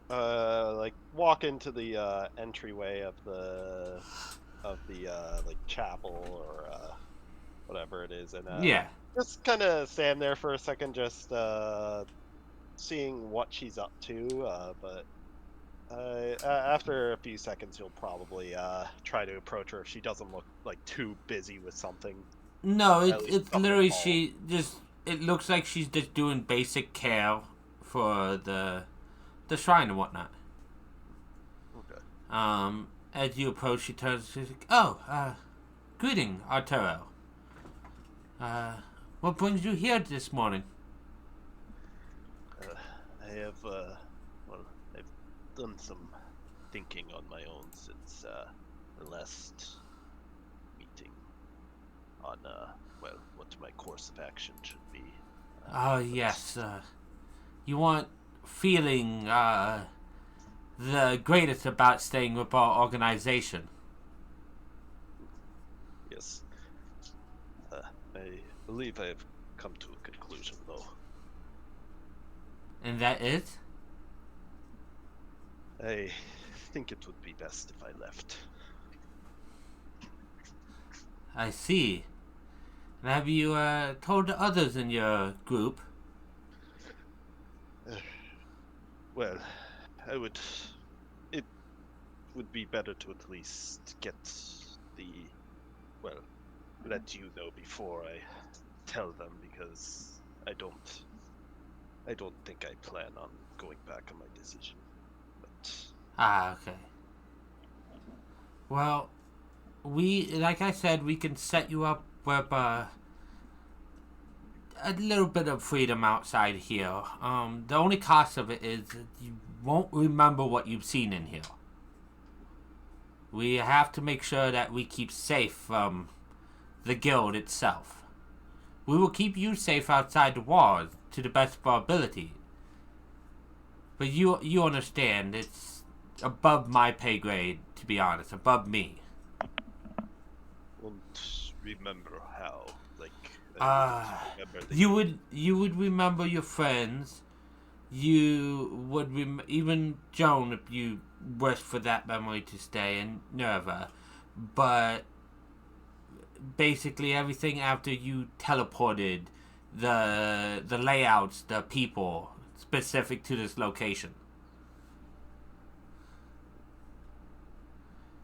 like walk into the entryway of the like chapel or whatever it is, and Yeah. just kind of stand there for a second, just seeing what she's up to, but after a few seconds, you'll probably try to approach her if she doesn't look like too busy with something. No, At least it's something literally small. she just. It looks like she's just doing basic care for the shrine and whatnot. Okay. As you approach, she turns. She's like, "Oh, greeting, Arturo. What brings you here this morning?" I have well, I've done some thinking on my own since the last meeting on well, what my course of action should be. Oh yes, you want feeling the greatest about staying with our organization. Yes. I believe I have come to a conclusion, though. And that is? I think it would be best if I left. I see. And have you told the others in your group? Well, I would. It would be better to at least get the. Well, let you know before I tell them, because I don't think I plan on going back on my decision. But Ah, okay. Well, like I said, we can set you up with a little bit of freedom outside here. The only cost of it is that you won't remember what you've seen in here. We have to make sure that we keep safe from the guild itself. We will keep you safe outside the walls to the best of our ability. But you understand, it's above my pay grade, to be honest, above me. won't remember how. Like, remember the You would remember your friends. You would even Joan if you wish for that memory to stay, and Nerva. But basically everything after you teleported, the layouts, the people specific to this location.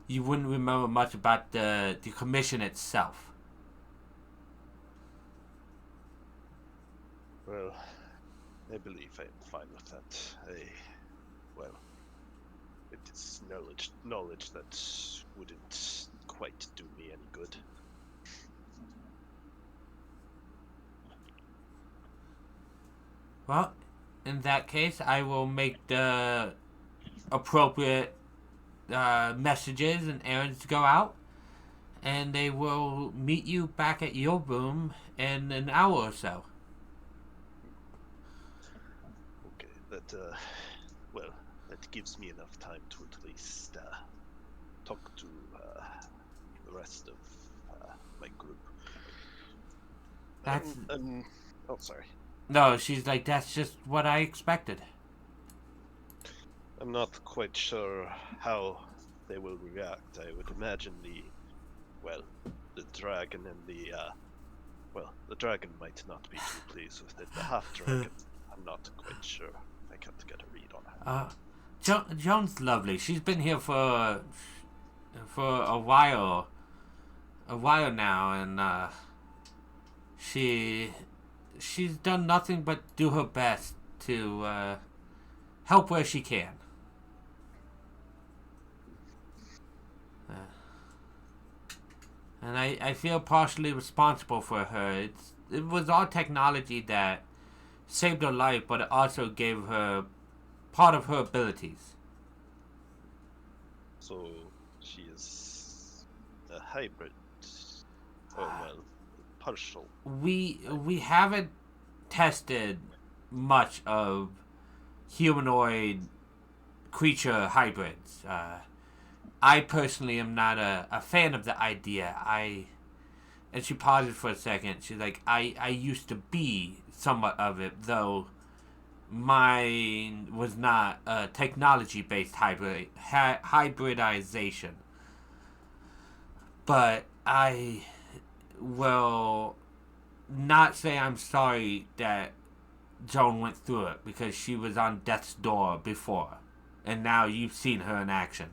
You wouldn't remember much about the commission itself. Well, I believe I am fine with that. Well, it is knowledge that wouldn't quite do me any good. Well, in that case, I will make the appropriate messages and errands to go out, and they will meet you back at your room in an hour or so. Okay, well, that gives me enough time to at least talk to the rest of my group. That's oh, sorry. no. She's like, that's just what I expected. I'm not quite sure how they will react. I would imagine the dragon and the dragon might not be too pleased with it. The half dragon, I'm not quite sure. I can't get a read on her. Joan's lovely. She's been here for a while now, and she's done nothing but do her best to help where she can. And I feel partially responsible for her. It was our technology that saved her life, but it also gave her part of her abilities. So she is a hybrid. Oh well, partial. We haven't tested much of humanoid creature hybrids. I personally am not a fan of the idea. And she pauses for a second. She's like, I used to be somewhat of it, though mine was not a technology-based hybridization. But I will not say I'm sorry that Joan went through it because she was on death's door before, and now you've seen her in action.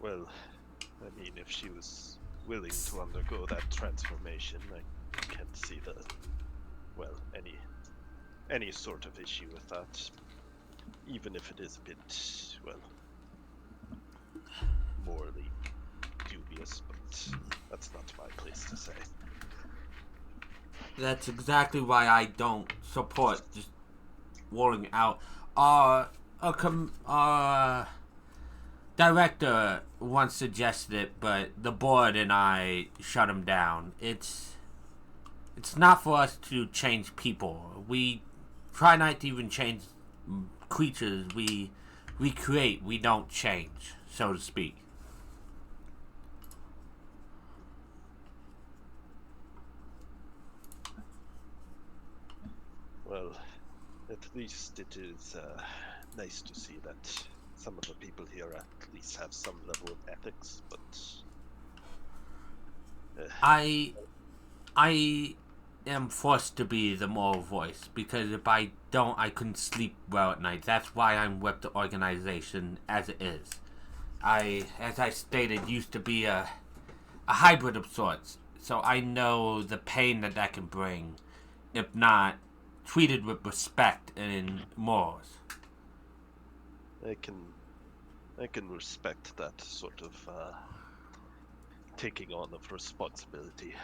Well, I mean, if she was willing to undergo that transformation, I can't see any sort of issue with that. Even if it is a bit, morally dubious, but that's not my place to say. That's exactly why I don't support just rolling out. Director once suggested it, but the board and I shut him down. It's not for us to change people. We try not to even change creatures. We create. We don't change, so to speak. Well, at least it is nice to see that some of the people here at least have some level of ethics, but... I am forced to be the moral voice, because if I don't, I couldn't sleep well at night. That's why I'm with the organization as it is. I, as I stated, used to be a hybrid of sorts, so I know the pain that can bring, if not treated with respect and morals. I can respect that sort of taking on of responsibility.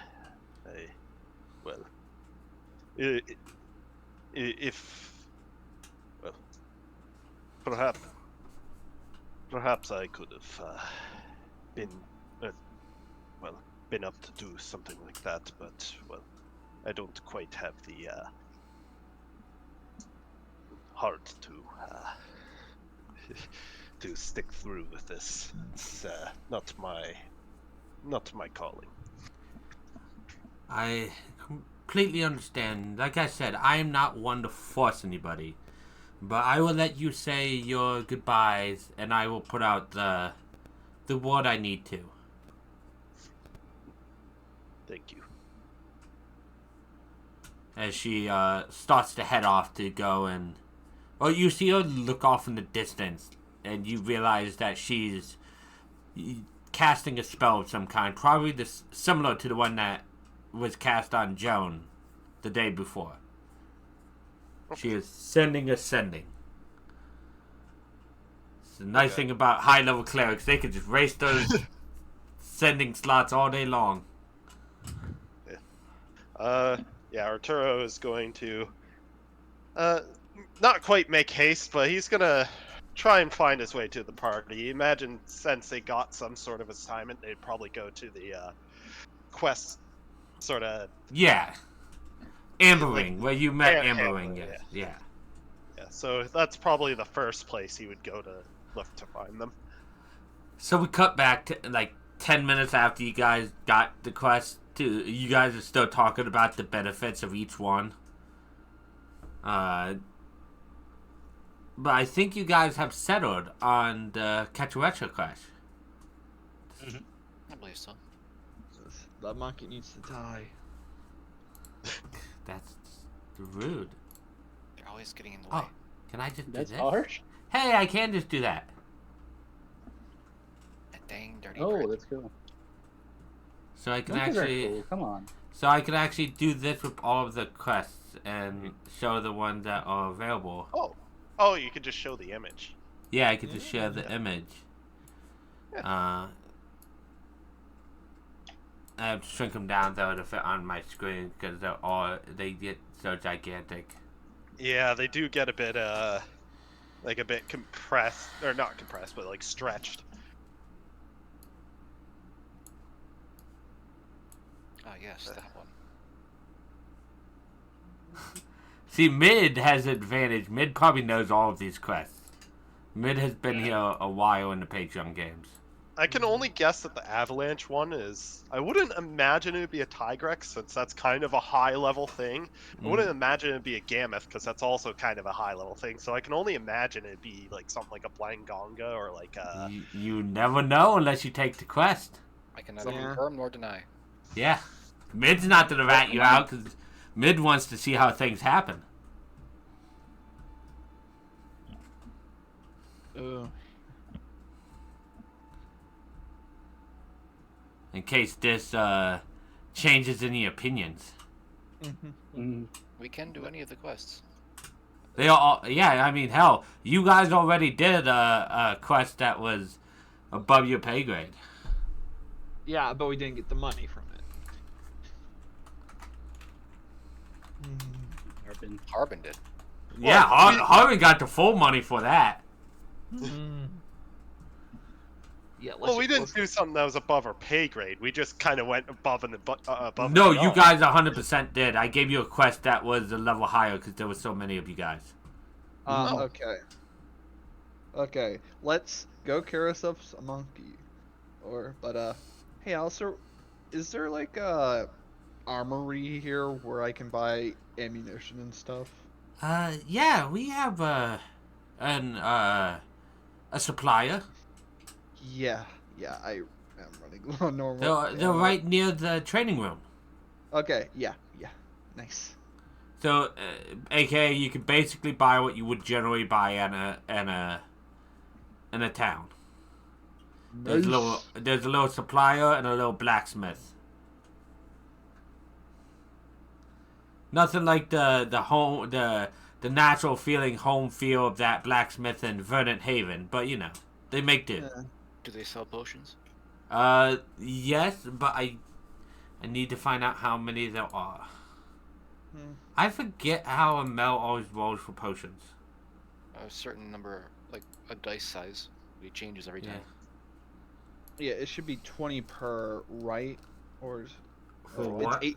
Perhaps I could have been been up to do something like that, but I don't quite have the heart to stick through with this. It's not my calling. I completely understand. Like I said, I am not one to force anybody. But I will let you say your goodbyes, and I will put out the word I need to. Thank you. As she starts to head off to go and... Well, you see her look off in the distance, and you realize that she's casting a spell of some kind, probably similar to the one that was cast on Joan the day before. She is sending ascending. It's the nice thing about high-level clerics. They can just race those sending slots all day long. Arturo is going to not quite make haste, but he's gonna try and find his way to the party. Imagine since they got some sort of assignment, they'd probably go to the quest sort of... Yeah. Ambering, where you met Ambering, yes. Yeah. Yeah, so that's probably the first place he would go to look to find them. So we cut back to like 10 minutes after you guys got the quest. You guys are still talking about the benefits of each one. But I think you guys have settled on the Quetzalcoatl quest. Mm-hmm. I believe so. That monkey needs to die. That's rude. They're always getting in the way. Oh, can I just That's do this? harsh. Hey, I can just do that. That dang dirty Oh, bird. let's go. So I can Monkeys are actually... cool. Come on. So I can actually do this with all of the quests and show the ones that are available. Oh, you could just show the image. Yeah, I could just share the image. I have to shrink them down though to fit on my screen because they get so gigantic. Yeah, they do get a bit like a bit compressed, or not compressed, but like stretched. Oh yes, that one. See, Mid has an advantage. Mid probably knows all of these quests. Mid has been here a while in the Patreon games. I can only guess that the Avalanche one is... I wouldn't imagine it would be a Tigrex, since that's kind of a high-level thing. I wouldn't imagine it would be a Gammoth, because that's also kind of a high-level thing. So I can only imagine it'd be like something like a Blangonga, or like a... You never know unless you take the quest. I can neither Yeah. confirm nor deny. Yeah. Mid's not gonna rat you out because Mid wants to see how things happen. In case this changes any opinions. We can do any of the quests. They all, yeah. I mean, hell, you guys already did a quest that was above your pay grade. Yeah, but we didn't get the money from it. Harbin did. Yeah, Harvey got the full money for that. Yeah, Well, we didn't do something that was above our pay grade. We just kind of went above and above. No, and you beyond. guys 100% did. I gave you a quest that was a level higher because there were so many of you guys. Okay. Okay, let's go cure ourselves a monkey. Hey, also, is there like a armory here where I can buy ammunition and stuff? Yeah, we have a supplier. Yeah, I am running low normal. They're right near the training room. Okay, yeah, nice. So, aka you can basically buy what you would generally buy in a town. There's a little supplier and a little blacksmith. Nothing like the natural feeling home feel of that blacksmith in Vernon Haven, but you know, they make do. Do they sell potions? Yes, but I need to find out how many there are. I forget how a Mel always rolls for potions. A certain number, like a dice size. It changes every time. Yeah, it should be 20 per, right? Or For it's what? 8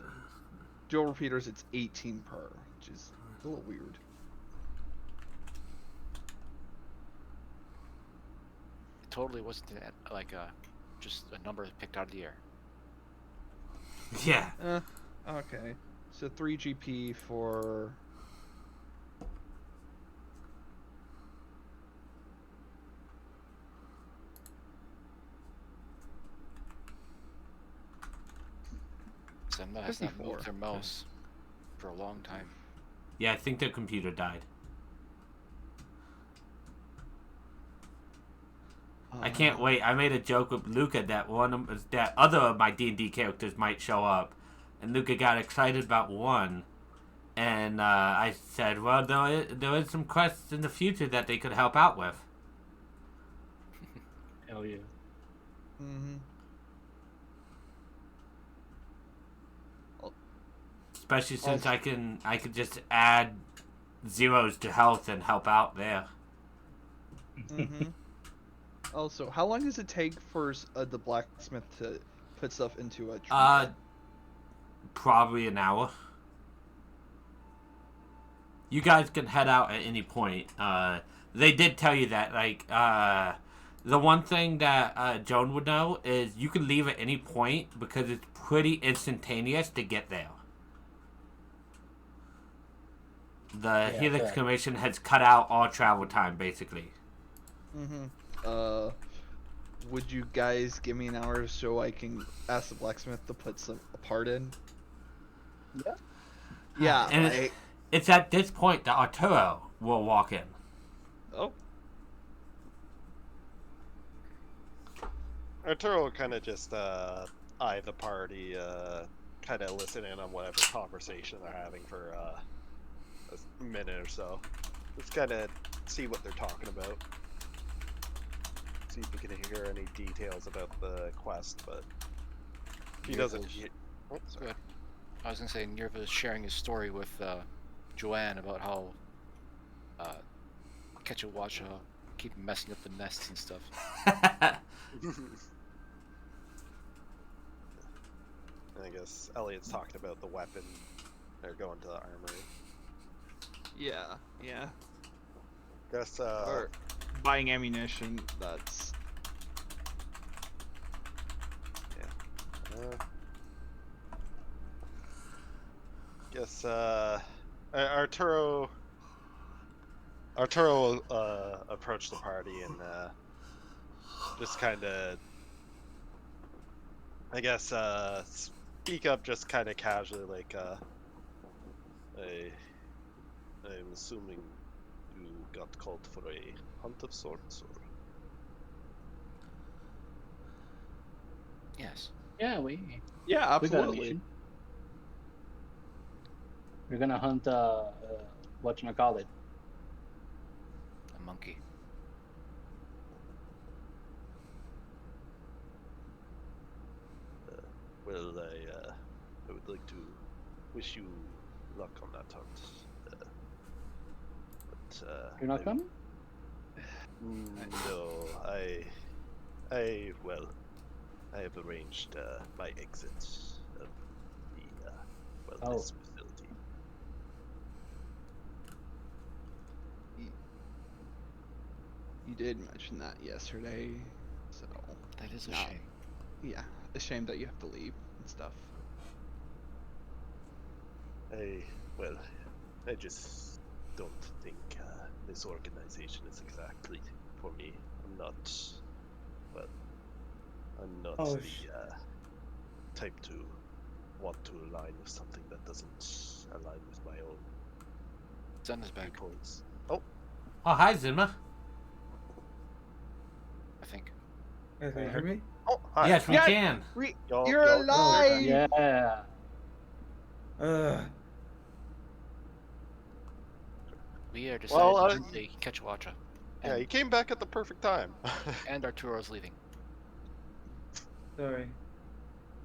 dual repeaters. It's 18 per, which is a little weird. It totally wasn't like just a number picked out of the air. Yeah. Okay. So 3 GP for. Zemba has not 54. moved their mouse for a long time. Yeah, I think their computer died. I can't wait. I made a joke with Luca that that other of my D&D characters might show up, and Luca got excited about one, and I said, well, there is some quests in the future that they could help out with. Hell yeah. Especially since I could just add zeros to health and help out there. Also, how long does it take for the blacksmith to put stuff into a tree? Probably an hour. You guys can head out at any point. They did tell you that, like, the one thing that Joan would know is you can leave at any point because it's pretty instantaneous to get there. The Helix correct. Commission has cut out all travel time, basically. Would you guys give me an hour so I can ask the blacksmith to put a part in? Yeah. Yeah, And it's at this point that Arturo will walk in. Oh. Arturo will kind of just eye the party, kind of listen in on whatever conversation they're having for a minute or so. Just kind of see what they're talking about. See if we can hear any details about the quest, but he doesn't. Oh, sorry. Good. I was gonna say Nirva's sharing his story with Joanne about how Ketchawacha keep messing up the nests and stuff. I guess Elliot's talking about the weapon. They're going to the armory. Yeah. Guess Or buying ammunition, that's... guess Arturo will approach the party and just kind of I guess speak up just kind of casually, like I'm assuming you got called for a hunt of sorts, or Yes. Yeah, Yeah, we got a absolutely. mission. We're gonna hunt whatchamacallit. A monkey. well, I would like to wish you luck on that hunt. But You're not coming? No, well, I have arranged my exit of the this facility. You did mention that yesterday, so That is a No. shame. yeah, a shame that you have to leave and stuff. Well, I just don't think this organization is exactly for me. I'm not Oh, the type to want to align with something that doesn't align with my own Zen is back, viewpoints. Oh, hi, Zima. I think. can you hear me? Oh, hi. Yes, we Yeah. can. You're alive! Yeah. We are Well, deciding to catch Watcha. Yeah, you came back at the perfect time. And Arturo's leaving. Sorry.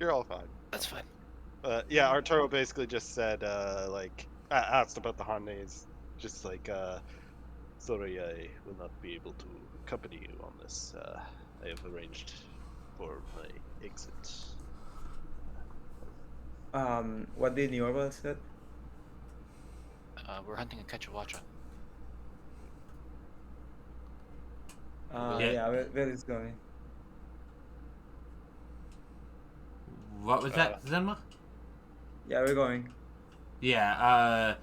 You're all fine. That's fine. Yeah, Arturo basically just said, asked about the Hannes, just like, sorry, I will not be able to accompany you on this. I have arranged for my exit. What did Yorba said? We're hunting a catch Watcha. Yeah. Yeah, where is going? What was that, Zima? Yeah, we're going. Yeah,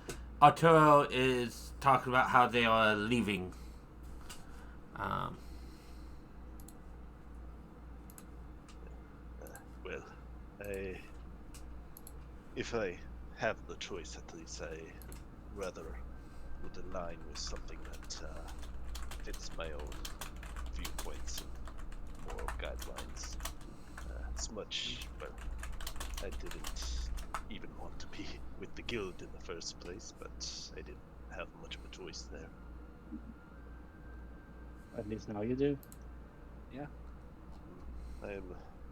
Arturo is talking about how they are leaving. Well, if I have the choice, at least I rather would align with something that fits my own viewpoints and moral guidelines. As much, well, I didn't even want to be with the guild in the first place, but I didn't have much of a choice there. At least now you do. I am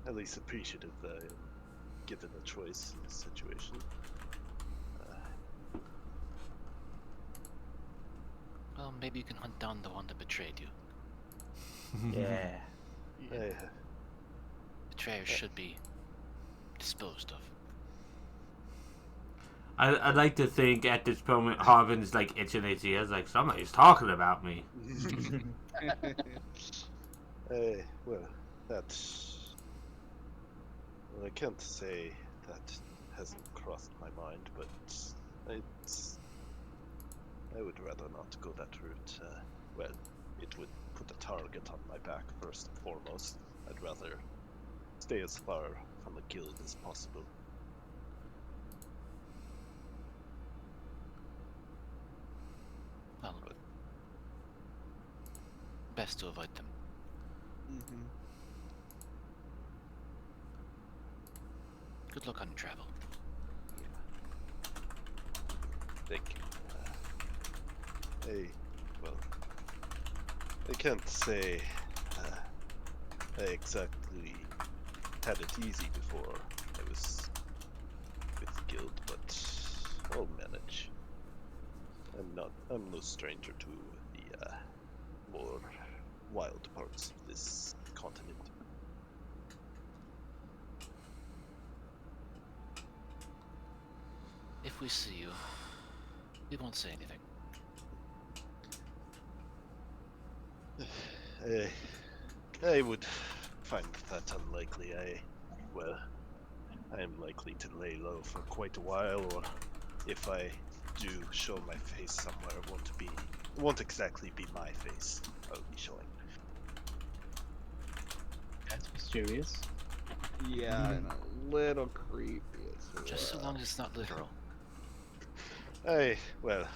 at least appreciative that I am given a choice in this situation. Well, maybe you can hunt down the one that betrayed you. Yeah. Betrayers should be disposed of. I'd like to think at this moment Harbin's like itching his ears, like somebody's talking about me. Well, that's... Well, I can't say that hasn't crossed my mind, but I would rather not go that route. Well, it would put a target on my back first and foremost. I'd rather stay as far from the guild as possible. Well, best to avoid them. Mm-hmm. Good luck on your travel. Thank you. I can't say I exactly had it easy before I was with the guild, but I'll manage. I'm no stranger to the more wild parts of this continent. If we see you, we won't say anything. I would find that unlikely. I am likely to lay low for quite a while, or if I do show my face somewhere, it won't exactly be my face I'll be showing. That's mysterious. Yeah, and a little creepy as well. Just so long as it's not literal. Well,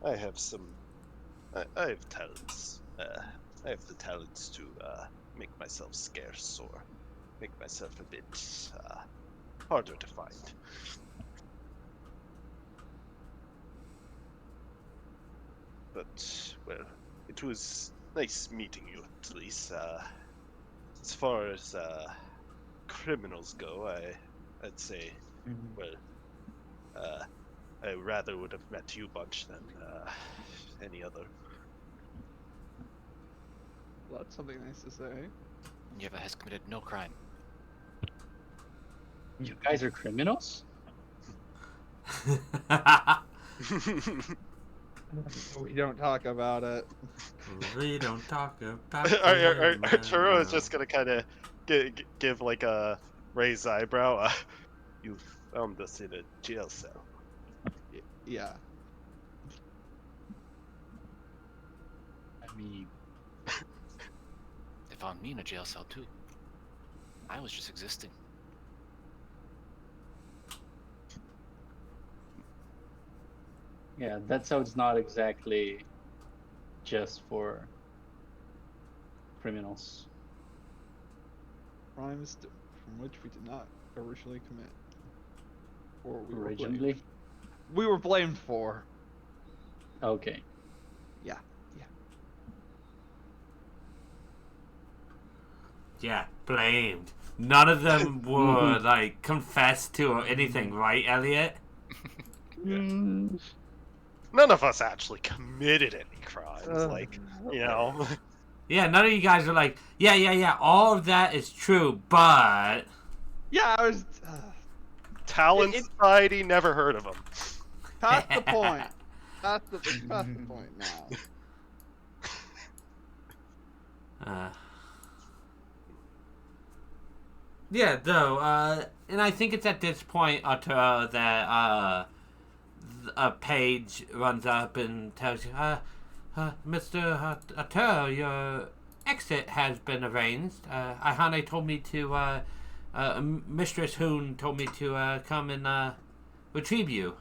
I have some. I have talents. I have the talents to make myself scarce or make myself a bit harder to find. But, well, it was nice meeting you, at least. As far as criminals go, I'd say, well, I rather would have met you bunch than any other. Well, that's something nice to say. Yeva has committed no crime. You guys are criminals? We don't talk about it. We don't talk about Arturo is just gonna kind of give like a raised eyebrow. You found us in a jail cell. Yeah. I mean, They found me in a jail cell too. I was just existing. yeah, that sounds not exactly just for criminals. Crimes from which we did not originally commit. Or we were Originally? blamed. We were blamed for. Okay. Yeah. Yeah, blamed. None of them were like confessed to or anything, right, Elliot? None of us actually committed any crimes. Like, you know. Yeah, none of you guys are like, yeah, all of that is true, but Yeah, I was Talon It- Society, never heard of them. past the point. Past the point now. Yeah, though, and I think it's at this point, Arturo, that a page runs up and tells you, Mr. Arturo, your exit has been arranged. Ahane told me to, Mistress Hoon told me to come and retrieve you.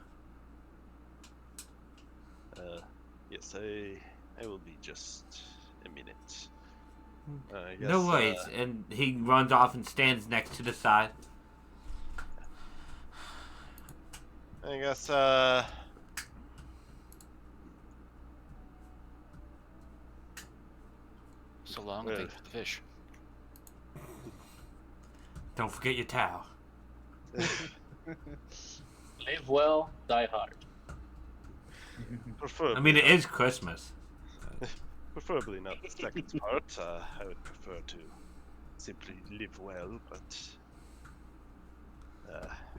Yes, I will be just a minute. I No guess, worries. And he runs off and stands next to the side. I guess, So long, Well. thanks for the fish. Don't forget your towel. Live well, die hard. preferably I mean, it not, is Christmas. preferably not the second part. I would prefer to simply live well, but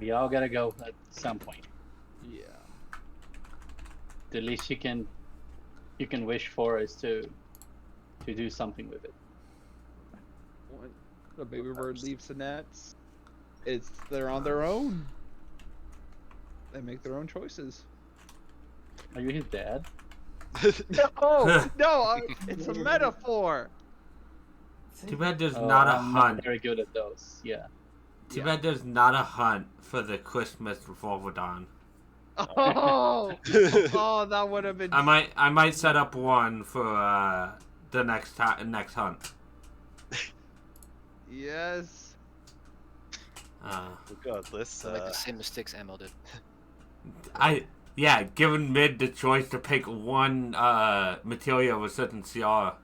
We all gotta go at some point. Yeah. The least you can wish for is to do something with it. When the baby bird leaves the nets, they're on their own. They make their own choices. Are you his dad? No, it's a metaphor. Too bad there's Oh, not a I'm hunt. not very good at those. Yeah. Too bad there's not a hunt for the Christmas Volvodon. Oh, that would have been. I might set up one for the next hunt. Yes. regardless, So like the same mistakes Emil did. Given Mid the choice to pick one material with certain CR,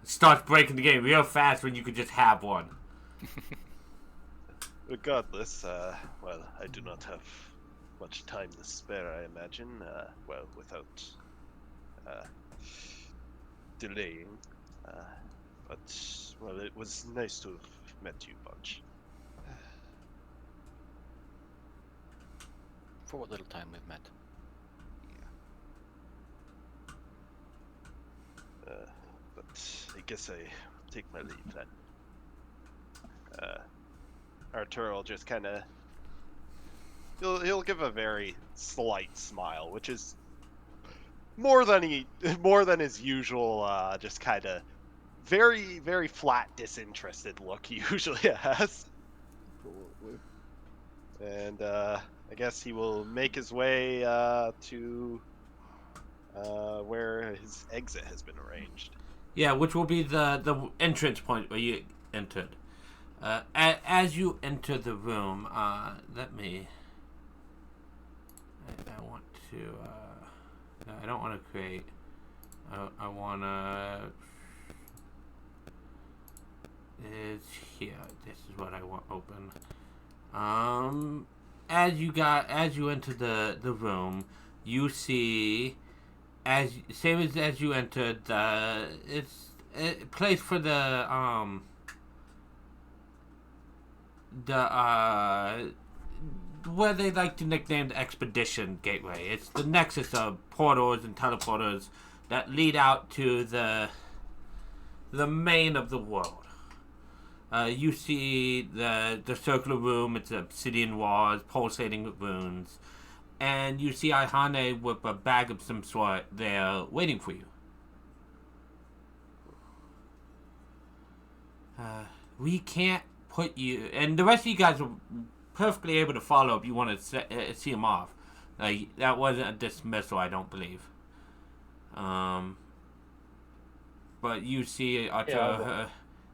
starts breaking the game real fast when you could just have one. regardless, well, I do not have much time to spare, I imagine. Well, without delaying. But, well, it was nice to have met you, Bunch. For what little time we've met. But I guess I take my leave then. Arturo will just kind of he'll give a very slight smile, which is more than his usual just kind of very, very flat, disinterested look he usually has. And I guess he will make his way to where his exit has been arranged. Yeah, which will be the entrance point where you entered. As you enter the room, let me. I want to. No, I don't want to create. I want to. It's here. This is what I want open. As you enter the room, you see, same as you entered, it's a place for the where they like to nickname the Expedition Gateway. It's the nexus of portals and teleporters that lead out to the main of the world. You see the circular room. It's obsidian walls, pulsating with runes, and you see Aihane with a bag of some sort there waiting for you. We can't put you, and the rest of you guys are perfectly able to follow if you want to see him off. Like, that wasn't a dismissal, I don't believe. But you see Archer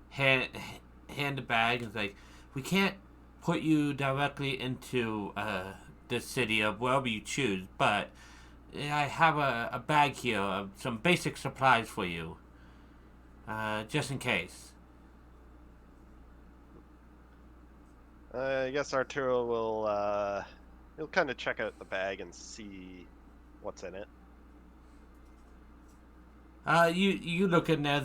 hand the bag and like, we can't put you directly into the city of wherever you choose, but I have a bag here of some basic supplies for you, just in case. I guess Arturo will he'll kind of check out the bag and see what's in it. You look in there.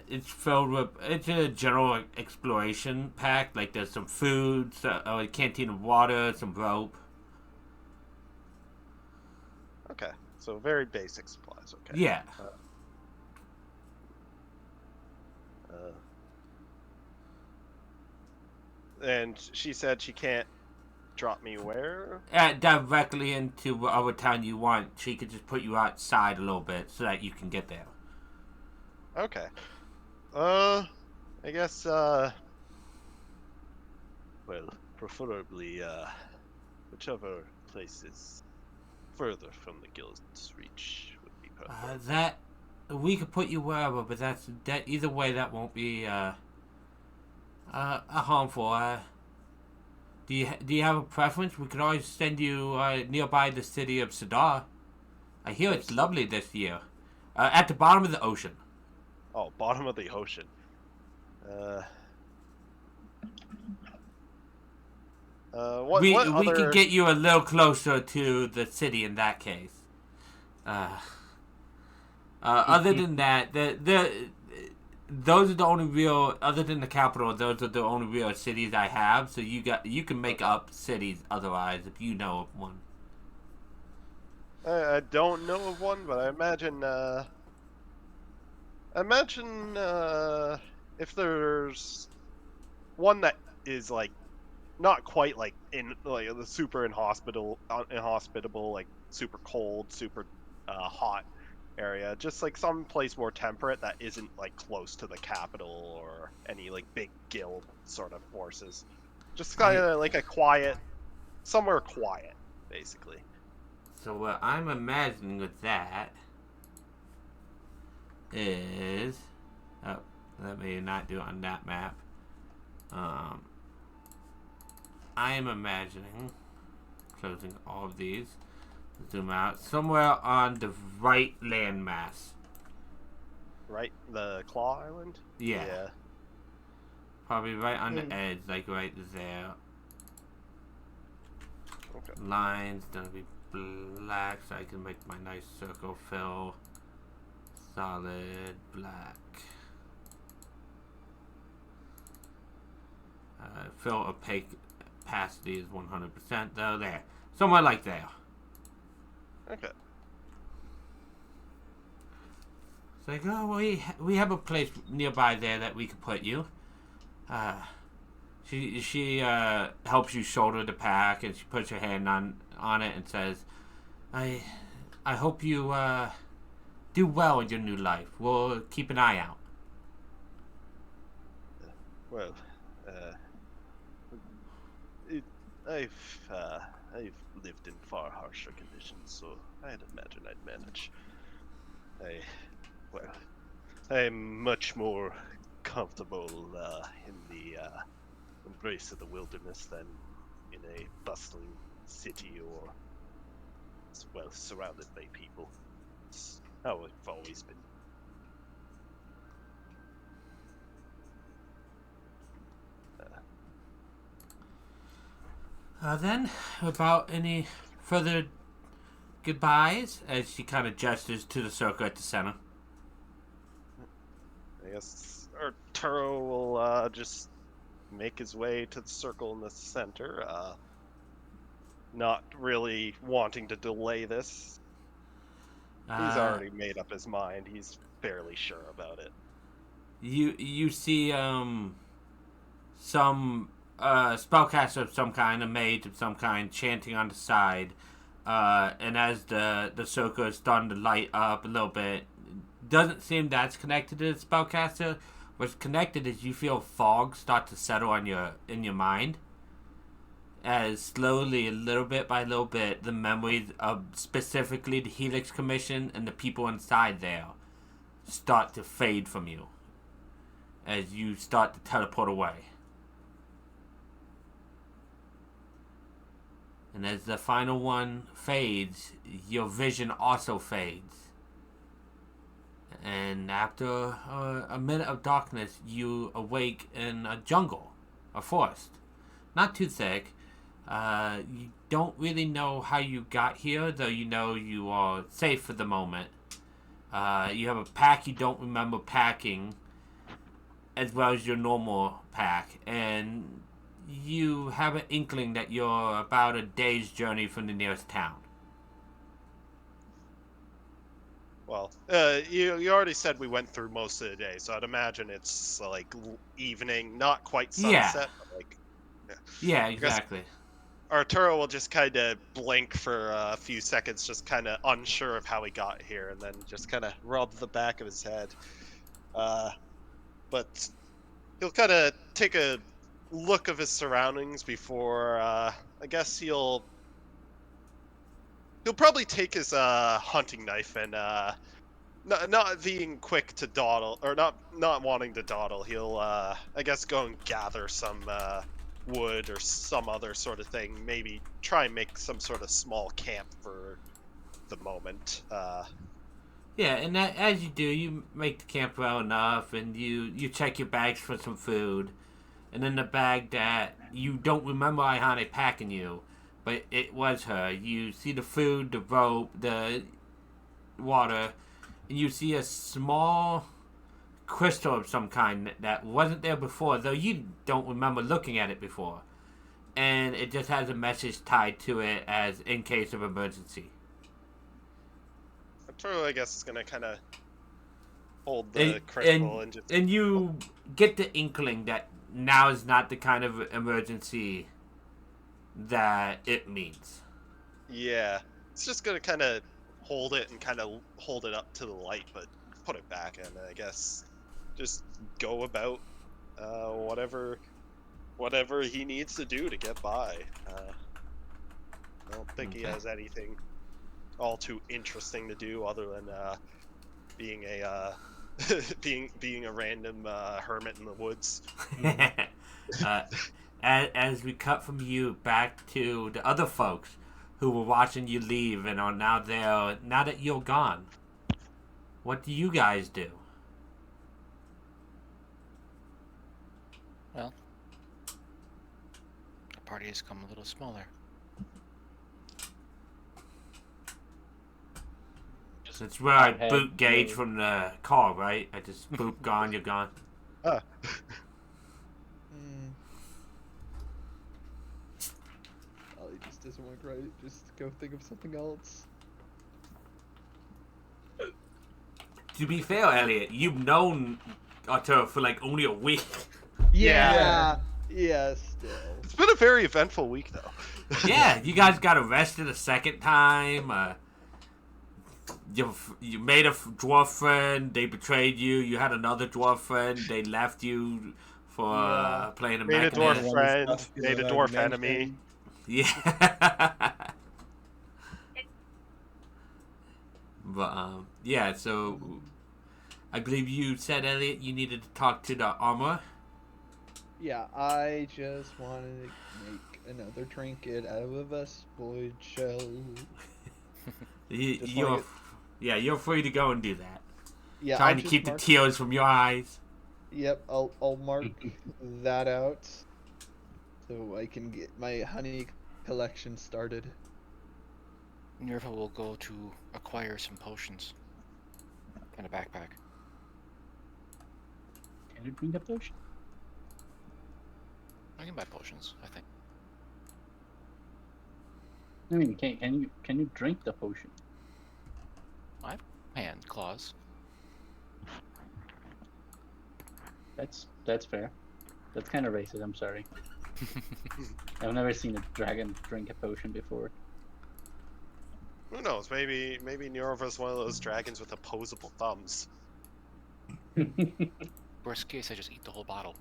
It's filled with. It's a general exploration pack. Like, there's some food, a canteen of water, some rope. Okay, so very basic supplies. Okay. Yeah. And she said she can't drop me where? Directly into whatever town you want. She could just put you outside a little bit so that you can get there. Okay. I guess, well, preferably, whichever place is further from the guild's reach would be perfect. That we could put you wherever, but that either way that won't be harmful. Do you have a preference? We could always send you nearby the city of Sadar. I hear it's lovely this year. At the bottom of the ocean. Oh, bottom of the ocean. We other... could get you a little closer to the city in that case. Other than that, those are the only real, other than the capital, those are the only real cities I have. So you can make up cities otherwise if you know of one. I don't know of one, but I imagine if there's one that is like not quite like in like the super inhospitable, like super cold, super hot area, just like some place more temperate that isn't like close to the capital or any like big guild sort of forces. Just kind of like a quiet, somewhere quiet, basically. So what I'm imagining with that is, let me not do it on that map. I am imagining closing all of these. Zoom out somewhere on the right landmass. Right, the Claw Island. Yeah. Probably right on the edge, like right there. Okay. Lines gonna be black, so I can make my nice circle fill. Solid black. Fill opacity is 100% though. There, somewhere like there. Okay. It's like, oh, we have a place nearby there that we could put you. She helps you shoulder the pack, and she puts her hand on it and says, I hope you do well in your new life. We'll keep an eye out. Well, uh, I've lived in far harsher conditions, so I'd imagine I'd manage. I, well, I'm much more comfortable in the embrace of the wilderness than in a bustling city or, well, surrounded by people. It's how I've always been. Then, about any further goodbyes, as she kind of gestures to the circle at the center. I guess Arturo will just make his way to the circle in the center, not really wanting to delay this. He's already made up his mind. He's fairly sure about it. You see some spellcaster of some kind, a mage of some kind, chanting on the side, and as the circle is starting to light up a little bit, doesn't seem that's connected to the spellcaster. What's connected is you feel fog start to settle on in your mind, as slowly, a little bit by little bit, the memories of specifically the Helix Commission and the people inside there start to fade from you as you start to teleport away. And as the final one fades, your vision also fades. And after a minute of darkness, you awake in a jungle, a forest. Not too thick. You don't really know how you got here, though you know you are safe for the moment. You have a pack you don't remember packing, as well as your normal pack. And you have an inkling that you're about a day's journey from the nearest town. Well, you already said we went through most of the day, so I'd imagine it's like evening, not quite sunset, but like. Yeah, exactly. Arturo will just kind of blink for a few seconds, just kind of unsure of how he got here, and then just kind of rub the back of his head. But he'll kind of take a look of his surroundings before, I guess he'll probably take his hunting knife and not being quick to dawdle, or not wanting to dawdle, he'll I guess go and gather some wood or some other sort of thing, maybe try and make some sort of small camp for the moment. Yeah, and that, as you do, you make the camp well enough, and you check your bags for some food, and then the bag that you don't remember Ihane packing you, but it was her. You see the food, the rope, the water, and you see a small crystal of some kind that wasn't there before, though you don't remember looking at it before. And it just has a message tied to it as in case of emergency. Arturo, I guess, is going to kind of hold the crystal and just... And you get the inkling that now is not the kind of emergency that it means. Yeah. It's just going to kind of hold it and kind of hold it up to the light, but put it back in, I guess. Just go about whatever he needs to do to get by. I don't think he has anything all too interesting to do other than being a being a random hermit in the woods. As we cut from you back to the other folks who were watching you leave and are now there, now that you're gone, what do you guys do? Well, the party has come a little smaller. That's where I boot Gage from the car, right? I just boop, gone, you're gone. Ellie just doesn't work right. Just go think of something else. To be fair, Elliot, you've known Arturo for like only a week. Yeah, still. It's been a very eventful week, though. Yeah, you guys got arrested a second time. You made a dwarf friend. They betrayed you. You had another dwarf friend. They left you for Yeah. playing a Made a mech. dwarf and then- friend, made a dwarf enemy. Yeah. But yeah. So I believe you said, Elliot, you needed to talk to the armor. Yeah, I just wanted to make another trinket out of a Vespoid shell. Just wanna Yeah, you're free to go and do that. Yeah, Trying I'll to just keep the mark. tears from your eyes. Yep, I'll mark that out, so I can get my honey collection started. Nerva will go to acquire some potions and a backpack. Can you drink a potion? I can buy potions, I think. I mean, can you drink the potion? I have hand claws. That's fair. That's kind of racist. I'm sorry. I've never seen a dragon drink a potion before. Who knows? Maybe Nerva's one of those dragons with opposable thumbs. Worst case, I just eat the whole bottle.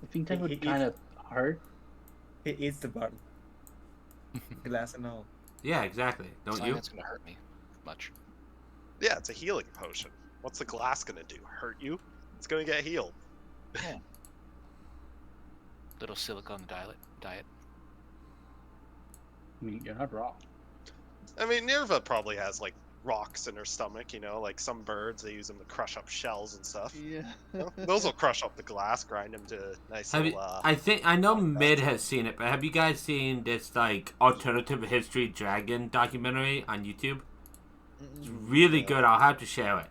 I think that He would kind of hurt. He eats the bottle. Glass and all. Yeah, exactly. It's Don't not you? that's gonna hurt me much. Yeah, it's a healing potion. What's the glass gonna do? Hurt you? It's gonna get healed. Yeah. Little silicone diet. I mean, you're not wrong. I mean, Nerva probably has like rocks in her stomach. You know, like some birds, they use them to crush up shells and stuff. Yeah. You know, those will crush up the glass, grind them to nice Have little. you, I know Mid has seen it, but have you guys seen this like alternative history dragon documentary on YouTube? It's really good. I'll have to share it.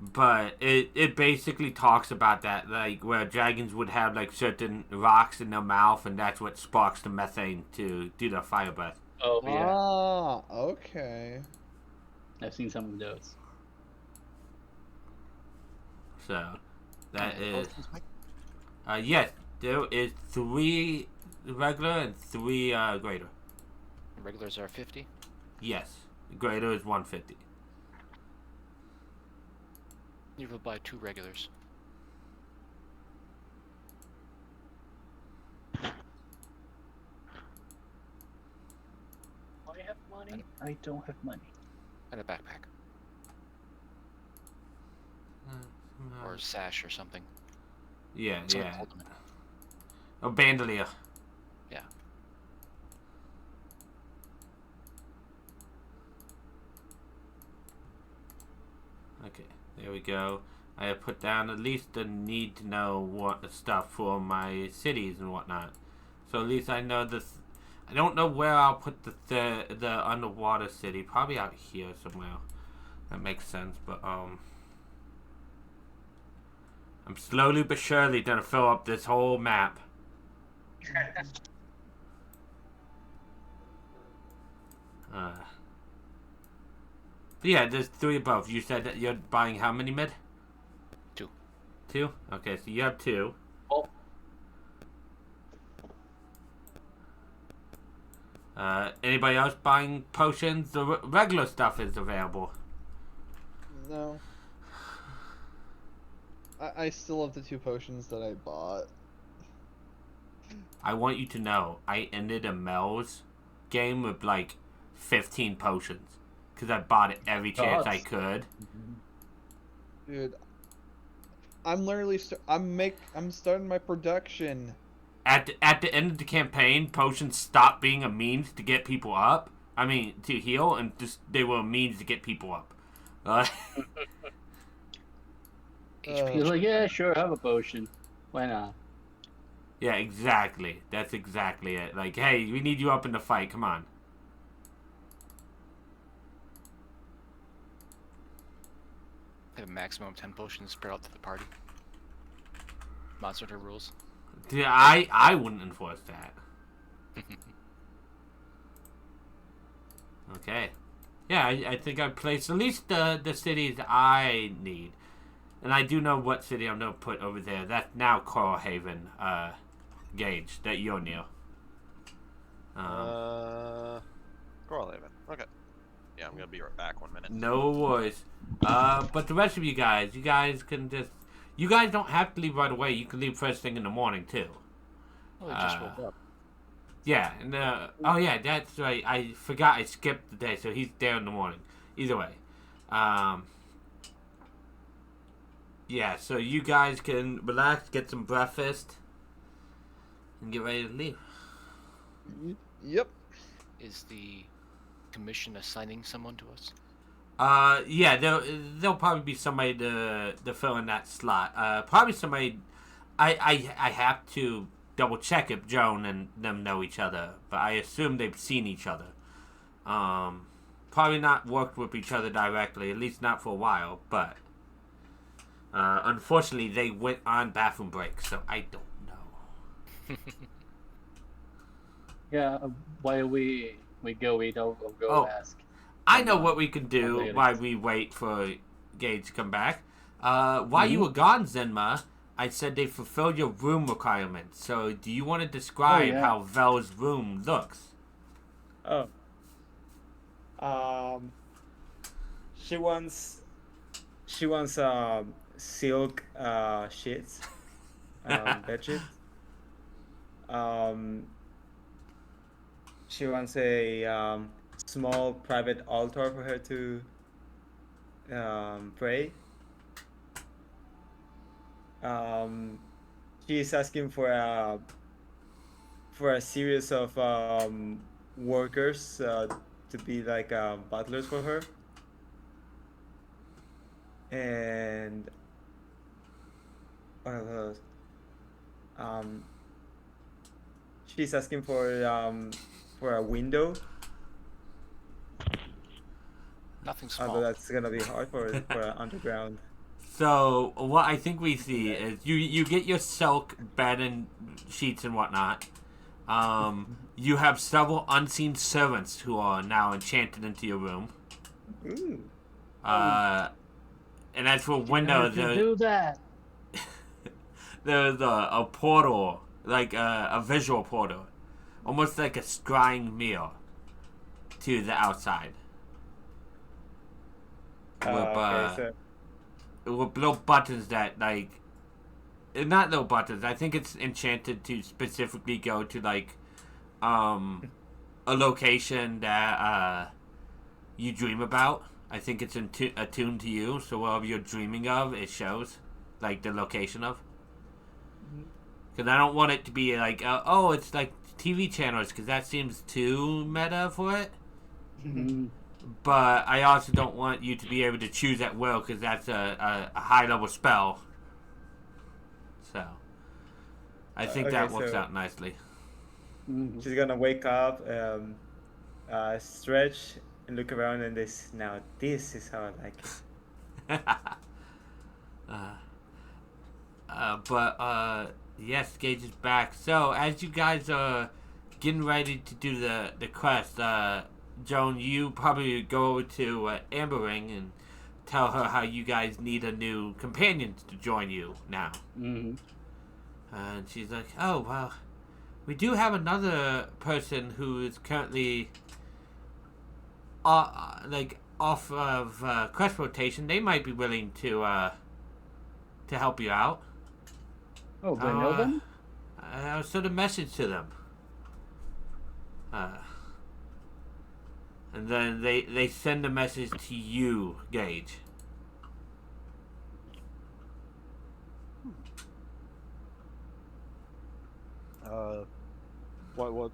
But it basically talks about that, like where dragons would have like certain rocks in their mouth, and that's what sparks the methane to do the fire breath. Oh yeah, Ah, okay. I've seen some of those. So that Okay, is potions, Mike? yes, there is 3 regular and 3 greater. Regulars are 50. Yes, greater is 150. You will buy 2 regulars. I have money. I don't have money. And a backpack. Or a sash or something. Yeah, Someone yeah. told them. A bandolier. Yeah. Okay, there we go. I have put down at least the need to know what stuff for my cities and whatnot. So at least I know this. I don't know where I'll put the underwater city. Probably out here somewhere. That makes sense. But I'm slowly but surely gonna fill up this whole map. But yeah, there's 3 above. You said that you're buying how many mid? 2. 2? Okay, so you have 2. Oh, Anybody else buying potions? The regular stuff is available. No. I still have the 2 potions that I bought. I want you to know, I ended a Mel's game with like 15 potions. Because I bought it every chance I could. Dude, I'm literally I'm starting my production. At the end of the campaign, potions stopped being a means to get people up. I mean, to heal, and just they were a means to get people up. he's like, yeah, sure, have a potion. Why not? Yeah, exactly. That's exactly it. Like, hey, we need you up in the fight. Come on. I have a maximum of 10 potions spread out to the party. Monster Hunter rules. Yeah, I wouldn't enforce that. Okay. Yeah, I think I placed at least the cities I need. And I do know what city I'm going to put over there. That's now Coral Haven, Gage, that you're near. Coral Haven. Okay. Yeah, I'm gonna be right back. 1 minute. No worries. But the rest of you guys can just. You guys don't have to leave right away. You can leave first thing in the morning too. Oh, I just woke up. Yeah, and oh yeah, that's right. I forgot I skipped the day, so he's there in the morning. Either way, yeah. So you guys can relax, get some breakfast, and get ready to leave. Yep. Is the commission assigning someone to us? Yeah, there'll probably be somebody to fill in that slot. Probably somebody. I have to double check if Joan and them know each other, but I assume they've seen each other. Probably not worked with each other directly, at least not for a while. But unfortunately, they went on bathroom break, so I don't know. Yeah, while we go eat, I'll go Oh. ask. I know what we can do Helix. while we wait for Gage to come back. While you were gone, Zenma, I said they fulfilled your room requirements. So, do you want to describe yeah. how Vel's room looks? Oh. She wants silk sheets, bedsheet. She wants a small private altar for her to pray. She is asking for a series of workers to be like butlers for her. And what else? She's asking for a window. Nothing small. Although that's gonna be hard for an underground. So, what I think we see is you get your silk bed and sheets and whatnot. You have several unseen servants who are now enchanted into your room. Ooh. And as for windows, You do that. there's a portal, like a visual portal, almost like a scrying mirror to the outside. Okay, With little buttons that, like, not little buttons. I think it's enchanted to specifically go to, like, a location that you dream about. I think it's attuned to you, so whatever you're dreaming of, it shows, like, the location of. Because I don't want it to be like, it's like TV channels, because that seems too meta for it. But I also don't want you to be able to choose at will, because that's a high-level spell. So, I think Okay, that works so- out nicely. She's gonna wake up, stretch, and look around, and now this is how I like it. Yes, Gage is back. So, as you guys are getting ready to do the quest, Joan, you probably go over to Ambering and tell her how you guys need a new companion to join you now. And she's like, oh, well, we do have another person who is currently off of quest rotation. They might be willing to help you out. Oh, do I know them? I'll send a message to them. And then they send a message to you, Gage. What's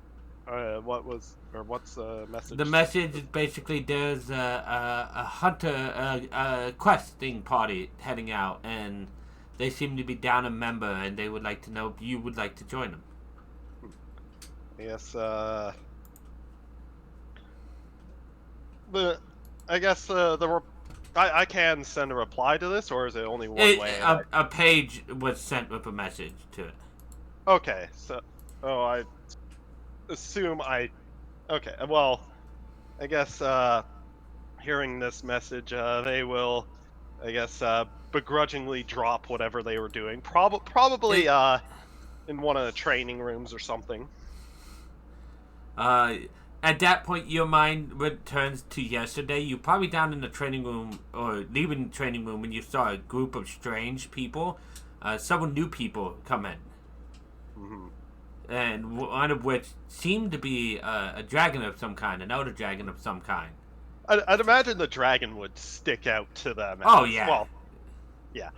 the message? The message is basically there's a hunter, a questing party heading out, and they seem to be down a member, and they would like to know if you would like to join them. Yes, I guess I can send a reply to this, or is it only one way? A page was sent with a message to it. Okay, so I assume okay. Well, I guess hearing this message, they will, I guess, begrudgingly drop whatever they were doing. Probably in one of the training rooms or something. At that point, your mind returns to yesterday. You're probably down in the training room or leaving the training room when you saw a group of strange people. Several new people come in. Mm-hmm. And one of which seemed to be a dragon of some kind, an elder dragon of some kind. I'd imagine the dragon would stick out to them. Oh, as, yeah. Well, yeah.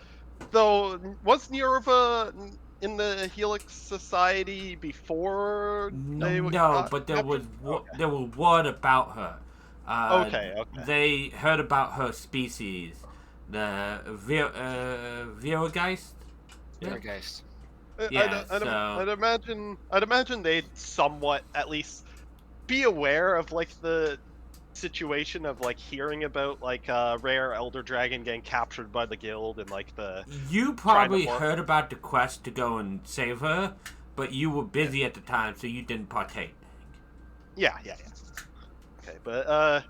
Though, was Nerva in the Helix Society before they No, got but there was captured? Okay. there was word about her. Okay. They heard about her species, the Virgeist. Vergeist. Yeah, I'd imagine they'd somewhat at least be aware of like the situation of like hearing about like rare elder dragon getting captured by the guild and like the You trying to probably heard about the quest to go and save her, but you were busy at the time, so you didn't partake. yeah. Okay, but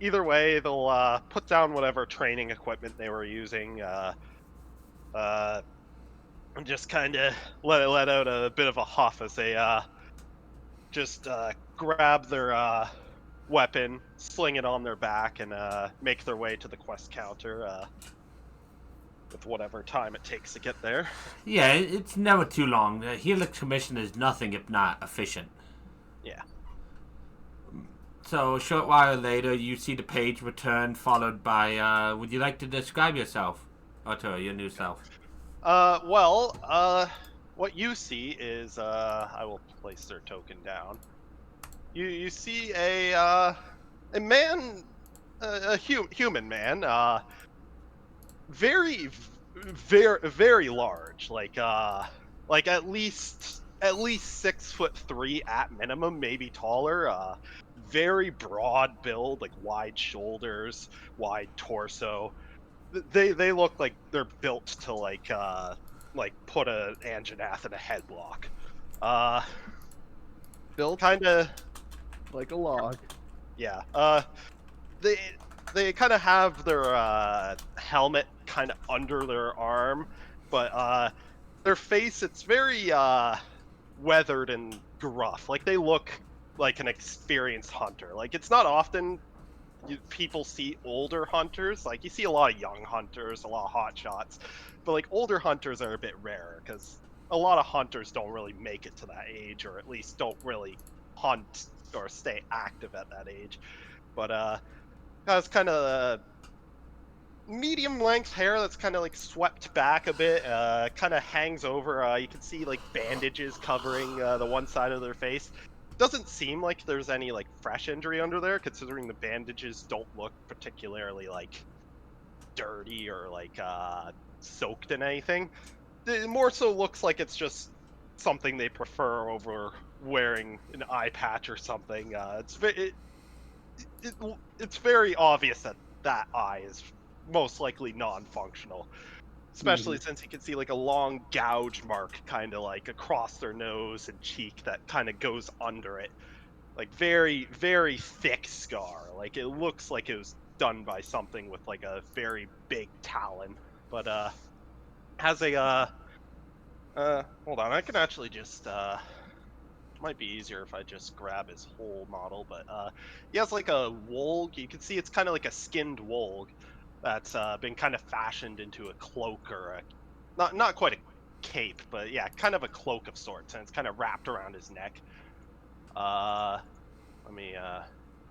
either way they'll put down whatever training equipment they were using and just kind of let out a bit of a huff as they just grab their weapon, sling it on their back, and make their way to the quest counter with whatever time it takes to get there. Yeah, it's never too long. The Helix Commission is nothing if not efficient. Yeah. So a short while later, you see the page return, followed by, would you like to describe yourself? Otto, your new self. What you see is, I will place their token down. You see a man, human man, very, very large, like at least 6'3" at minimum, maybe taller. Very broad build, like wide shoulders, wide torso. They look like they're built to like put a Anjanath in a headlock. Built Kind of, like a log. yeah. They kind of have their helmet kind of under their arm, but their face, it's very weathered and gruff. Like they look like an experienced hunter. Like it's not often people see older hunters. Like you see a lot of young hunters, a lot of hot shots, but like older hunters are a bit rarer because a lot of hunters don't really make it to that age, or at least don't really hunt or stay active at that age. But has kind of medium length hair that's kind of like swept back a bit, kind of hangs over. You can see like bandages covering the one side of their face. Doesn't seem like there's any like fresh injury under there, considering the bandages don't look particularly like dirty or like soaked in anything. It more so looks like it's just something they prefer over wearing an eye patch or something. It's very obvious that that eye is most likely non-functional, especially since you can see like a long gouge mark kind of like across their nose and cheek that kind of goes under it, like very, very thick scar. Like it looks like it was done by something with like a very big talon. But has a hold on, I can actually just might be easier if I just grab his whole model, but he has like a wolg. You can see it's kind of like a skinned wolg that's been kind of fashioned into a cloak, or not quite a cape, but yeah, kind of a cloak of sorts, and it's kind of wrapped around his neck. Let me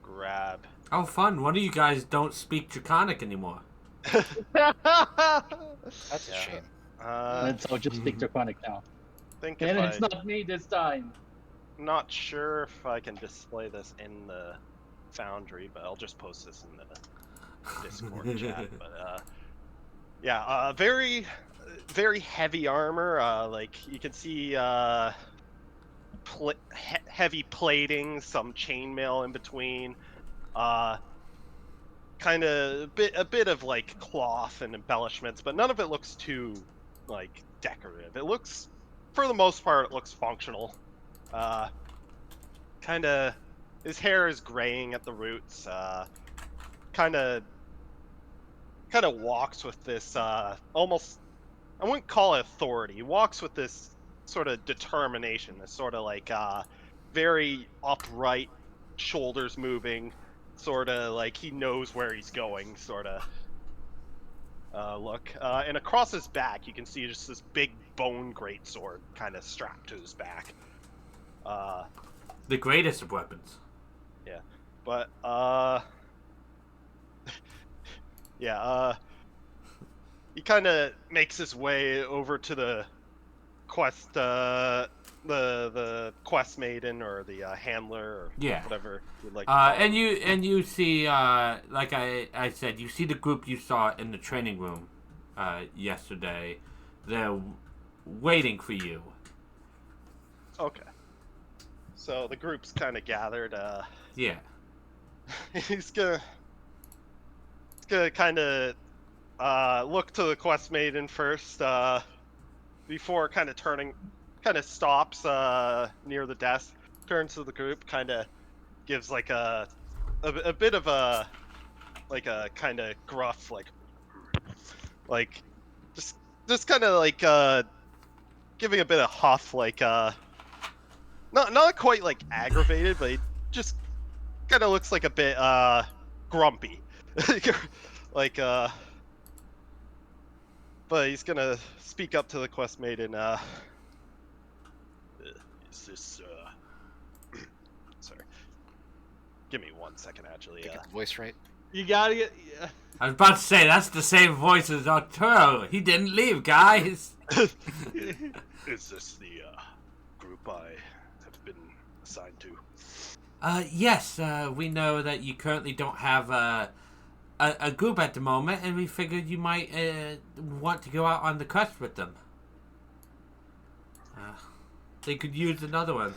grab. Oh, fun. One of you guys don't speak Draconic anymore. That's a Yeah. shame. Let's all just speak Draconic now. Think And if it's not me this time. Not sure if I can display this in the Foundry, but I'll just post this in the Discord chat. But yeah, very, very heavy armor. Like you can see heavy plating, some chainmail in between. Kind of a bit of like cloth and embellishments, but none of it looks too like decorative. It looks, for the most part, it looks functional. Kind of, his hair is graying at the roots. Kind of walks with this almost, I wouldn't call it authority. He walks with this sort of determination, this sort of like very upright, shoulders moving, sort of like he knows where he's going, sort of. Look, and across his back, you can see just this big bone greatsword kind of strapped to his back. The greatest of weapons. Yeah, but yeah, he kind of makes his way over to the quest, the quest maiden or the handler or Yeah. whatever you'd like to call And it. you see, like I said, you see the group you saw in the training room yesterday. They're waiting for you. Okay. So the group's kind of gathered. Yeah. He's gonna kind of look to the quest maiden first, before kind of stops near the desk, turns to the group, kind of gives like a bit of a kind of gruff like just kind of like giving a bit of huff, like not quite like aggravated, but he just kind of looks like a bit grumpy. like but he's gonna speak up to the quest maiden. Is this sorry, give me 1 second actually. Get the voice right. You gotta get. Yeah. I was about to say, that's the same voice as Arturo. He didn't leave, guys. Is this the group I have been assigned to? Yes, we know that you currently don't have a group at the moment, and we figured you might want to go out on the quest with them. They could use another one.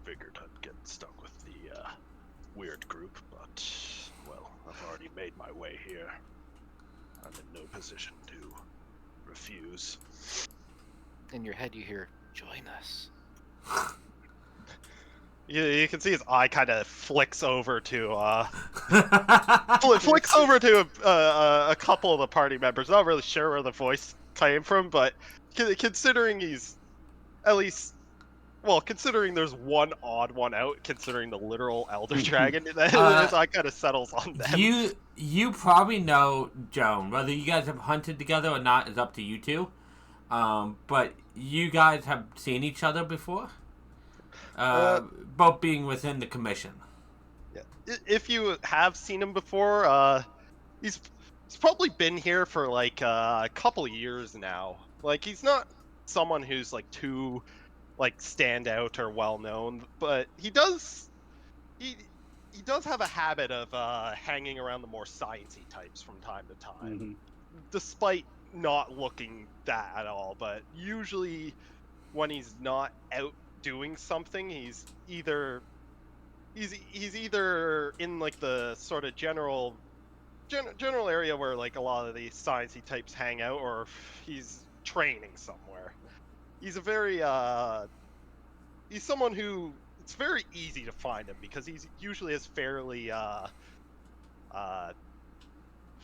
Figured I'd get stuck with the weird group, but well, I've already made my way here. I'm in no position to refuse. In your head, you hear, "Join us." You can see his eye kind of flicks over to flicks over to a couple of the party members. Not really sure where the voice came from, but considering he's at least, well, considering there's one odd one out, considering the literal elder dragon, his eye kind of settles on them. You probably know Joan. Whether you guys have hunted together or not is up to you two. But you guys have seen each other before. Both being within the commission. Yeah. If you have seen him before, he's probably been here for like a couple of years now. Like he's not someone who's like too like stand out or well known, but he does have a habit of hanging around the more sciencey types from time to time, despite not looking that at all. But usually when he's not out doing something, he's either in like the sort of general area where like a lot of these sciencey types hang out, or he's training somewhere. He's a very he's someone who it's very easy to find him because he's usually is fairly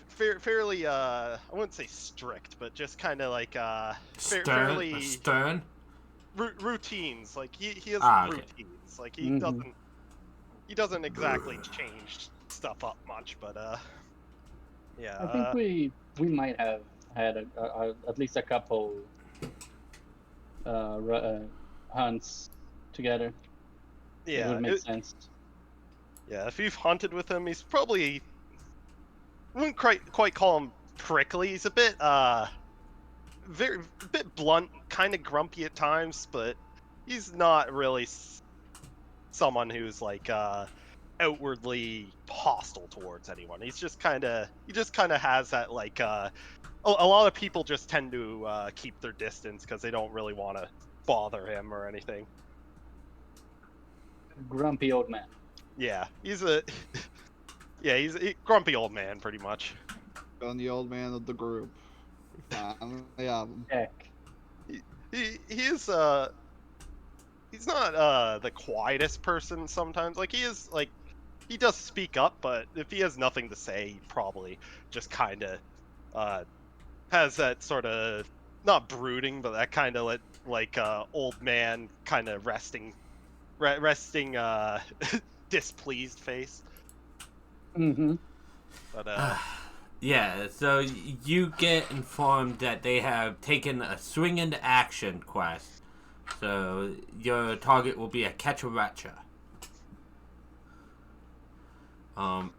fairly I wouldn't say strict, but just kind of like fairly stern routines. Like he has okay. routines. Like he doesn't exactly change stuff up much, but yeah. I think we might have had at least a couple hunts together. Yeah, it would make sense. Yeah, if you've hunted with him, he's probably, I wouldn't quite call him prickly. He's a bit a bit blunt, kind of grumpy at times, but he's not really someone who's like outwardly hostile towards anyone. He just kind of has that like a lot of people just tend to keep their distance because they don't really want to bother him or anything. Grumpy old man. Yeah, he's a grumpy old man, pretty much. On the old man of the group. Yeah. Heck. He is he's not the quietest person sometimes. Like he does speak up, but if he has nothing to say, he probably just kind of has that sort of not brooding, but that kind of like old man kind of resting displeased face. Mm-hmm. But Yeah, so you get informed that they have taken a swing into action quest. So your target will be a catch-a-ratcha.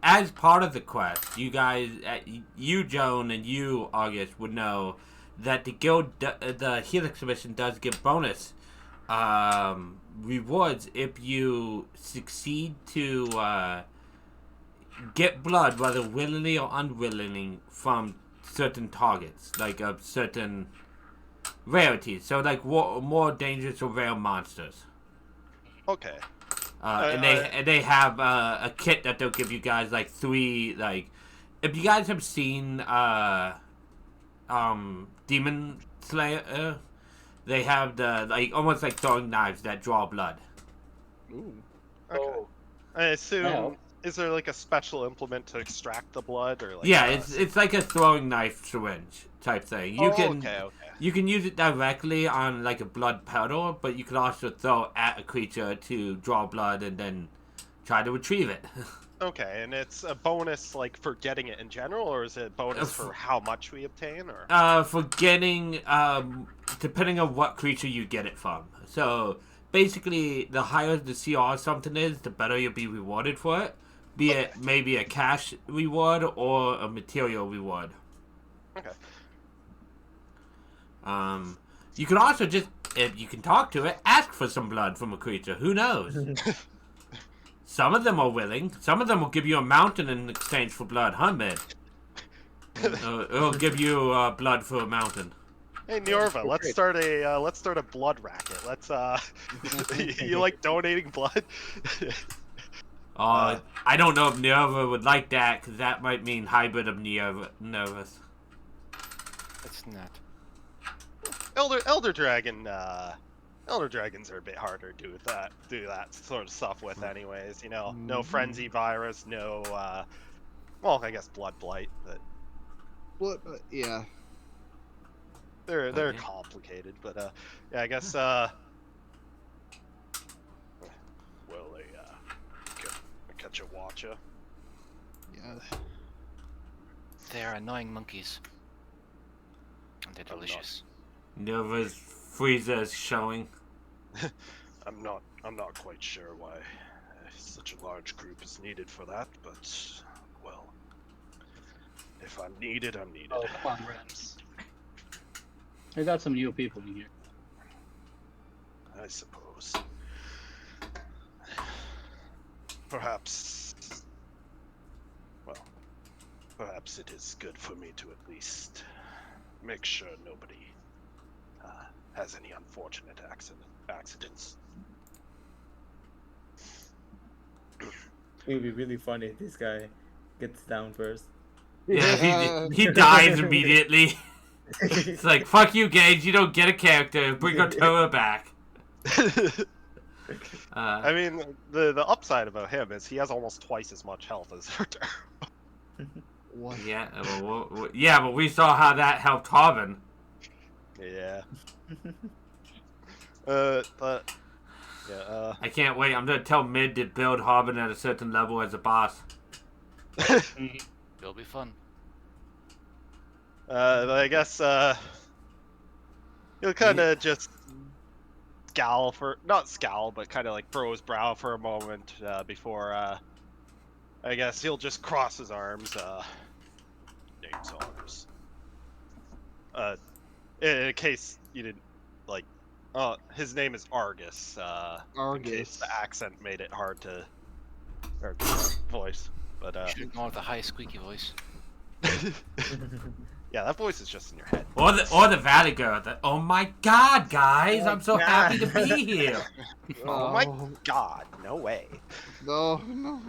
As part of the quest, you guys, you Joan and you August would know that the guild, the Helix mission does give bonus rewards if you succeed to get blood, whether willingly or unwillingly, from certain targets, like of certain rarities. So like more dangerous or rare monsters. okay. And they have a kit that they'll give you guys, like 3, like, if you guys have seen Demon Slayer, they have the, like, almost like throwing knives that draw blood. Ooh. Okay. Oh, I assume Wow. is there like a special implement to extract the blood or like? Yeah, it's like a throwing knife syringe type thing. You can Okay. you can use it directly on like a blood puddle, but you can also throw at a creature to draw blood and then try to retrieve it. Okay, and it's a bonus like for getting it in general, or is it a bonus for how much we obtain, or? For getting, depending on what creature you get it from. So basically, the higher the CR something is, the better you'll be rewarded for it. Be it maybe a cash reward or a material reward. Okay. You can also just, if you can talk to it, ask for some blood from a creature. Who knows? Some of them are willing. Some of them will give you a mountain in exchange for blood, huh, man? It'll give you blood for a mountain. Hey Niorva, Oh, let's great. start a blood racket. Let's you like donating blood? I don't know if Nerva would like that, because that might mean hybrid of Nervous. It's not. Elder Dragon, Elder Dragons are a bit harder to do that sort of stuff with, anyways. You know, no frenzy virus, no well, I guess blood blight, but What? Yeah. they're Okay. complicated. But yeah, I guess will they catch a watcher? Yeah. They are annoying monkeys. And they're I'm not- delicious. Nerva's freezer is showing. I'm not quite sure why such a large group is needed for that, but well, if I'm needed, I'm needed. Oh, come on, Rams. I got some new people in here. I suppose. Perhaps. Well, perhaps it is good for me to at least make sure nobody has any unfortunate accidents. It would be really funny if this guy gets down first. Yeah, he dies immediately. It's like, fuck you, Gage, you don't get a character. Bring Otoa back. I mean, the upside about him is he has almost twice as much health as Herter. What? Yeah, yeah, but we saw how that helped Harbin. Yeah. But yeah. I can't wait. I'm gonna tell Mid to build Harbin at a certain level as a boss. It'll be fun. I guess he'll kind of just not scowl, but kind of like furrow his brow for a moment before I guess he'll just cross his arms. Name's Argus. In case you didn't like, his name is Argus. In case Argus. the accent made it hard to voice, but You should ignore the high squeaky voice. yeah, that voice is just in your head. Or the Valley Girl. Oh my god, guys! I'm so happy to be here. Oh my god, no way. No, no.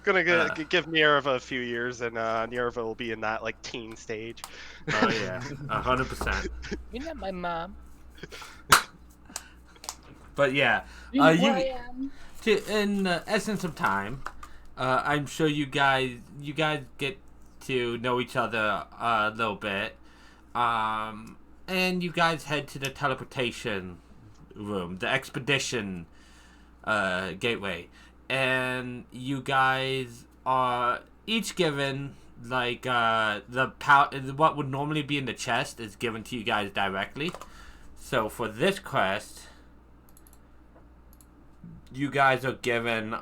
Gonna give Nierva a few years, and Nierva will be in that like teen stage. Oh yeah, 100%. You're not my mom. But yeah, in the essence of time, I'm sure you guys get to know each other a little bit. and you guys head to the teleportation room, the expedition gateway, and you guys are each given like what would normally be in the chest is given to you guys directly. So for this quest, you guys are given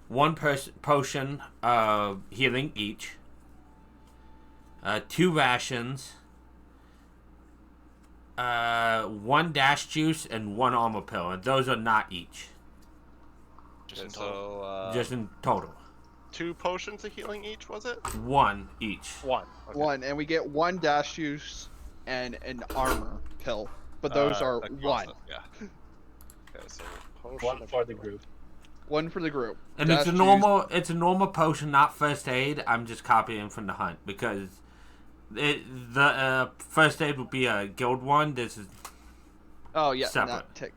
one potion of healing each, 2 rations, 1 dash juice, and 1 armor pill, and those are not each. Just Okay, in total. so Just in total. 2 potions of healing each, was it? 1 each. 1. Okay. 1, and we get 1 dash juice and an armor pill, but those are that 1. costs it, yeah. Okay, so potion One of for the healing. group. 1 for the group. And Dash it's a juice- it's a normal potion, not first aid. I'm just copying from the hunt because the first aid would be a guild one. This is Oh yeah, separate. not tick.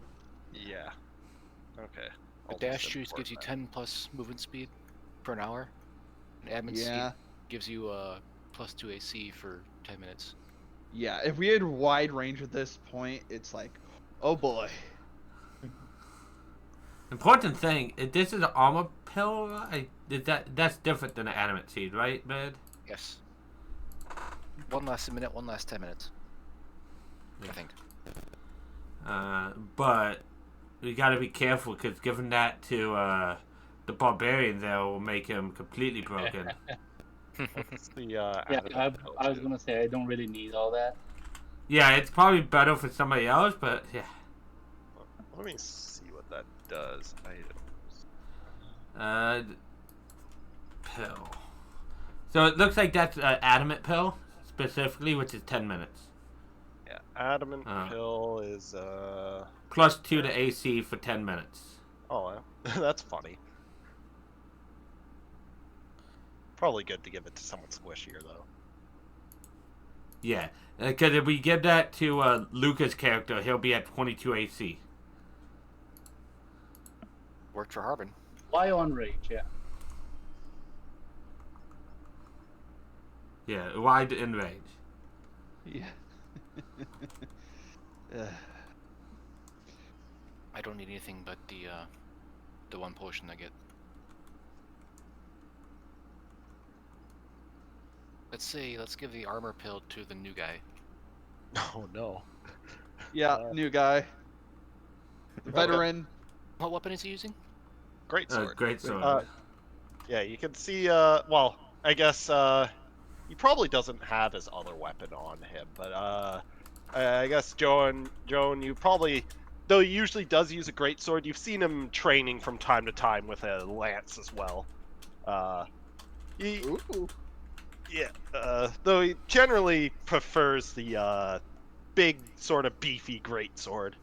Yeah. Okay. A I'll dash just juice import gives you that. 10 plus movement speed per an hour. And admin Yeah. speed gives you plus 2 AC for 10 minutes. Yeah, if we had wide range at this point, it's like, oh boy. important thing. If this is an armor pill, that's different than an adamant seed, right, man? Yes. One lasts a minute, one lasts 10 minutes. I think. But we got to be careful because giving that to the barbarian there will make him completely broken. It's the Yeah, adamant I was too. gonna say I don't really need all that. Yeah, it's probably better for somebody else, but yeah. Let me see what that does. Pill. So it looks like that's an adamant pill specifically, which is 10 minutes. Yeah, adamant Oh. pill is Plus 2 to AC for 10 minutes. oh, that's funny. Probably good to give it to someone squishier though. Yeah, because if we give that to Luca's character, he'll be at 22 AC. Worked for Harbin. Why on rage? Yeah. Yeah, wide in range. Yeah. I don't need anything but the 1 potion I get. Let's give the armor pill to the new guy. Oh no. Yeah, new guy. The veteran. What weapon is he using? Great sword. Great sword. Yeah, you can see well, I guess he probably doesn't have his other weapon on him, but I guess Joan, you probably, though he usually does use a greatsword, you've seen him training from time to time with a lance as well. He, Ooh. yeah, though he generally prefers the big, sort of beefy greatsword.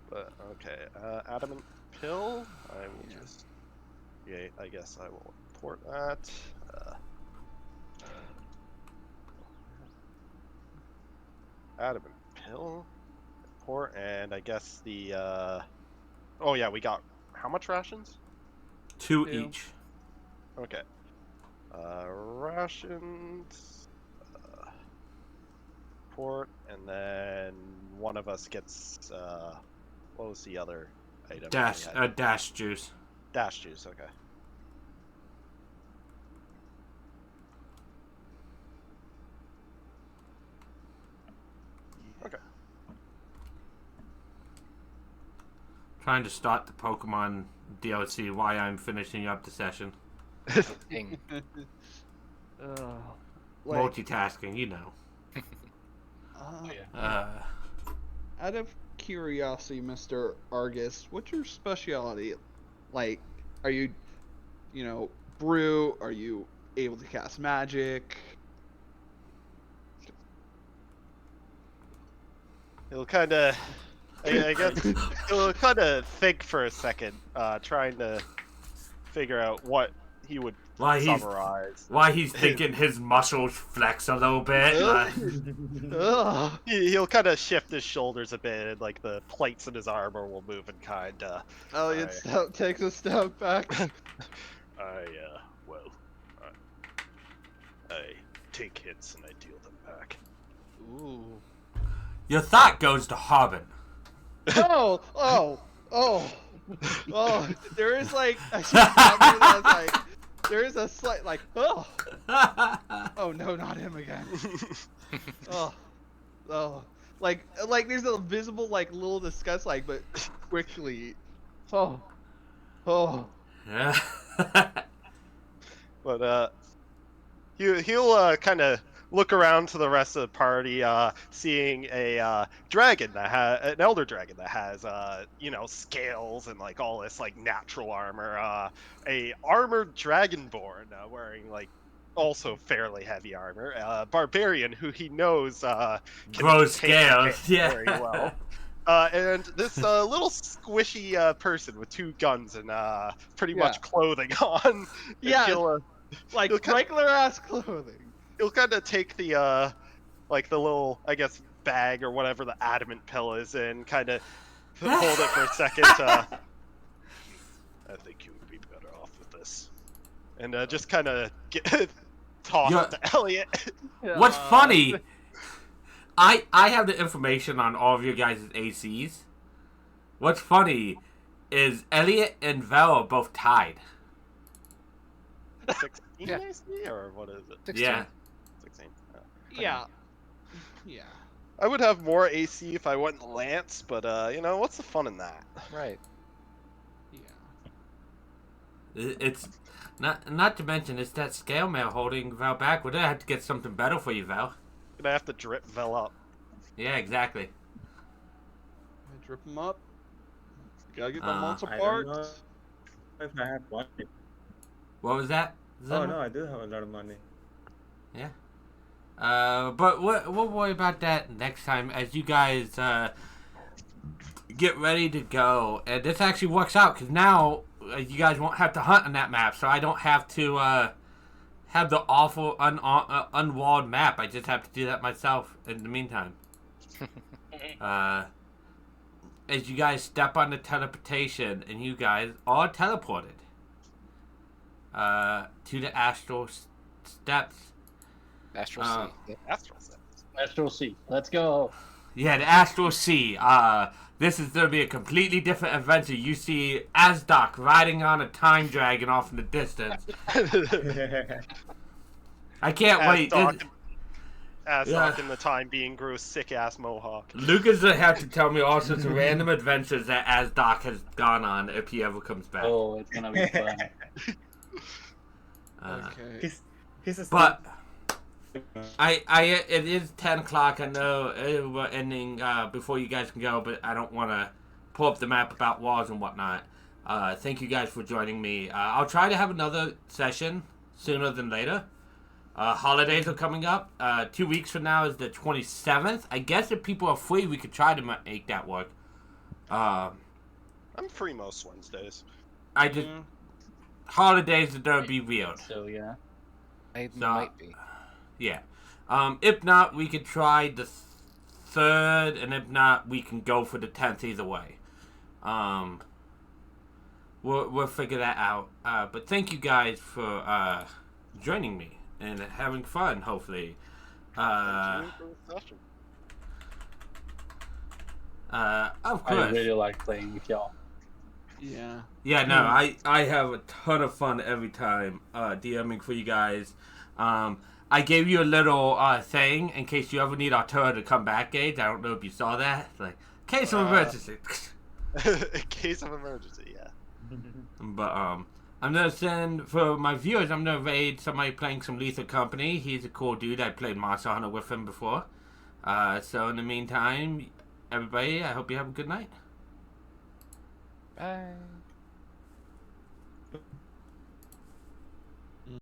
But okay, adamant pill. I will just. Yeah, I guess I will import that. Adamant pill. Import, and I guess the. Oh yeah, we got how much rations? 2 Two. each. Okay. Rations. Port, and then one of us gets. What was the other item? Dash, we had? dash juice. Dash juice. Okay. Okay. Trying to start the Pokemon DLC while I'm finishing up the session. Dang. Like, Multitasking, you know. out of curiosity, Mr. Argus, what's your specialty? Like, are you, brew? Are you able to cast magic? He'll kind of, I guess, he'll kind of think for a second, trying to figure out what he would Why he's summarize. why he's thinking his muscles flex a little bit. Like, Ugh. He'll kind of shift his shoulders a bit, and like the plates in his armor will move and kind of. Elliot takes a step back. Well, I take hits and I deal them back. Ooh. your thought goes to Harbin. Oh. There is like there is a slight like oh no, not him again. Oh, like there's a visible like little disgust like, but quickly. Oh. But he'll kind of look around to the rest of the party, seeing a dragon an elder dragon that has scales and like all this like natural armor. A armored dragonborn wearing like also fairly heavy armor. Barbarian who he knows can Grows take scales, hit yeah. very well. And this little squishy person with 2 guns and pretty much clothing on. Yeah. He'll, Like he'll regular ass clothing. he'll kind of take the like the little, I guess, bag or whatever the adamant pill is in, kind of hold it for a second. I think you would be better off with this, and just kind of toss it to Elliot. What's funny, I have the information on all of your guys' ACs. What's funny is Elliot and Vel are both tied. 16 AC, or what is it? 16. Yeah. 16. Yeah. I would have more AC if I went Lance, but what's the fun in that? Right. Yeah. It's not to mention it's that scale mail holding Val back. We're gonna have to get something better for you, Val. Gonna have to drip Vel up. Yeah, exactly. I drip them up. Gotta get the monster I don't parts. know if I have money. What was that? Oh no, I do have a lot of money. Yeah. But we'll worry about that next time as you guys get ready to go. And this actually works out because now you guys won't have to hunt on that map, so I don't have to have the awful unwalled map. I just have to do that myself in the meantime. As you guys step on the teleportation and you guys are teleported to the astral steps. Astral Sea. Yeah. Astral Set. Astral Sea. Let's go. Yeah, the Astral Sea. This is going to be a completely different adventure. You see Asdok riding on a time dragon off in the distance. I can't wait. Asdok in the time being grew a sick ass mohawk. Lucas will have to tell me all sorts of random adventures that Asdok has gone on if he ever comes back. Oh, it's gonna be fun. Okay. He's a But it is 10 o'clock. I know we're ending before you guys can go, but I don't want to pull up the map about walls and whatnot. Thank you guys for joining me. I'll try to have another session sooner than later. Holidays are coming up. 2 weeks from now is the 27th. I guess if people are free, we could try to make that work. I'm free most Wednesdays. Holidays are going to be weird. So yeah. I might be. Yeah. If not, we could try the 3rd, and if not, we can go for the 10th either way. We'll figure that out. But thank you guys for joining me and having fun, hopefully. Of course. I really like playing with y'all. Yeah. Yeah, no, I have a ton of fun every time DMing for you guys. I gave you a little thing in case you ever need Arturo to come back, Gage. I don't know if you saw that. Like, case of emergency. In case of emergency, yeah. But I'm gonna send for my viewers. I'm gonna raid somebody playing some Lethal Company. He's a cool dude. I played Monster Hunter with him before. So in the meantime, everybody, I hope you have a good night. Bye.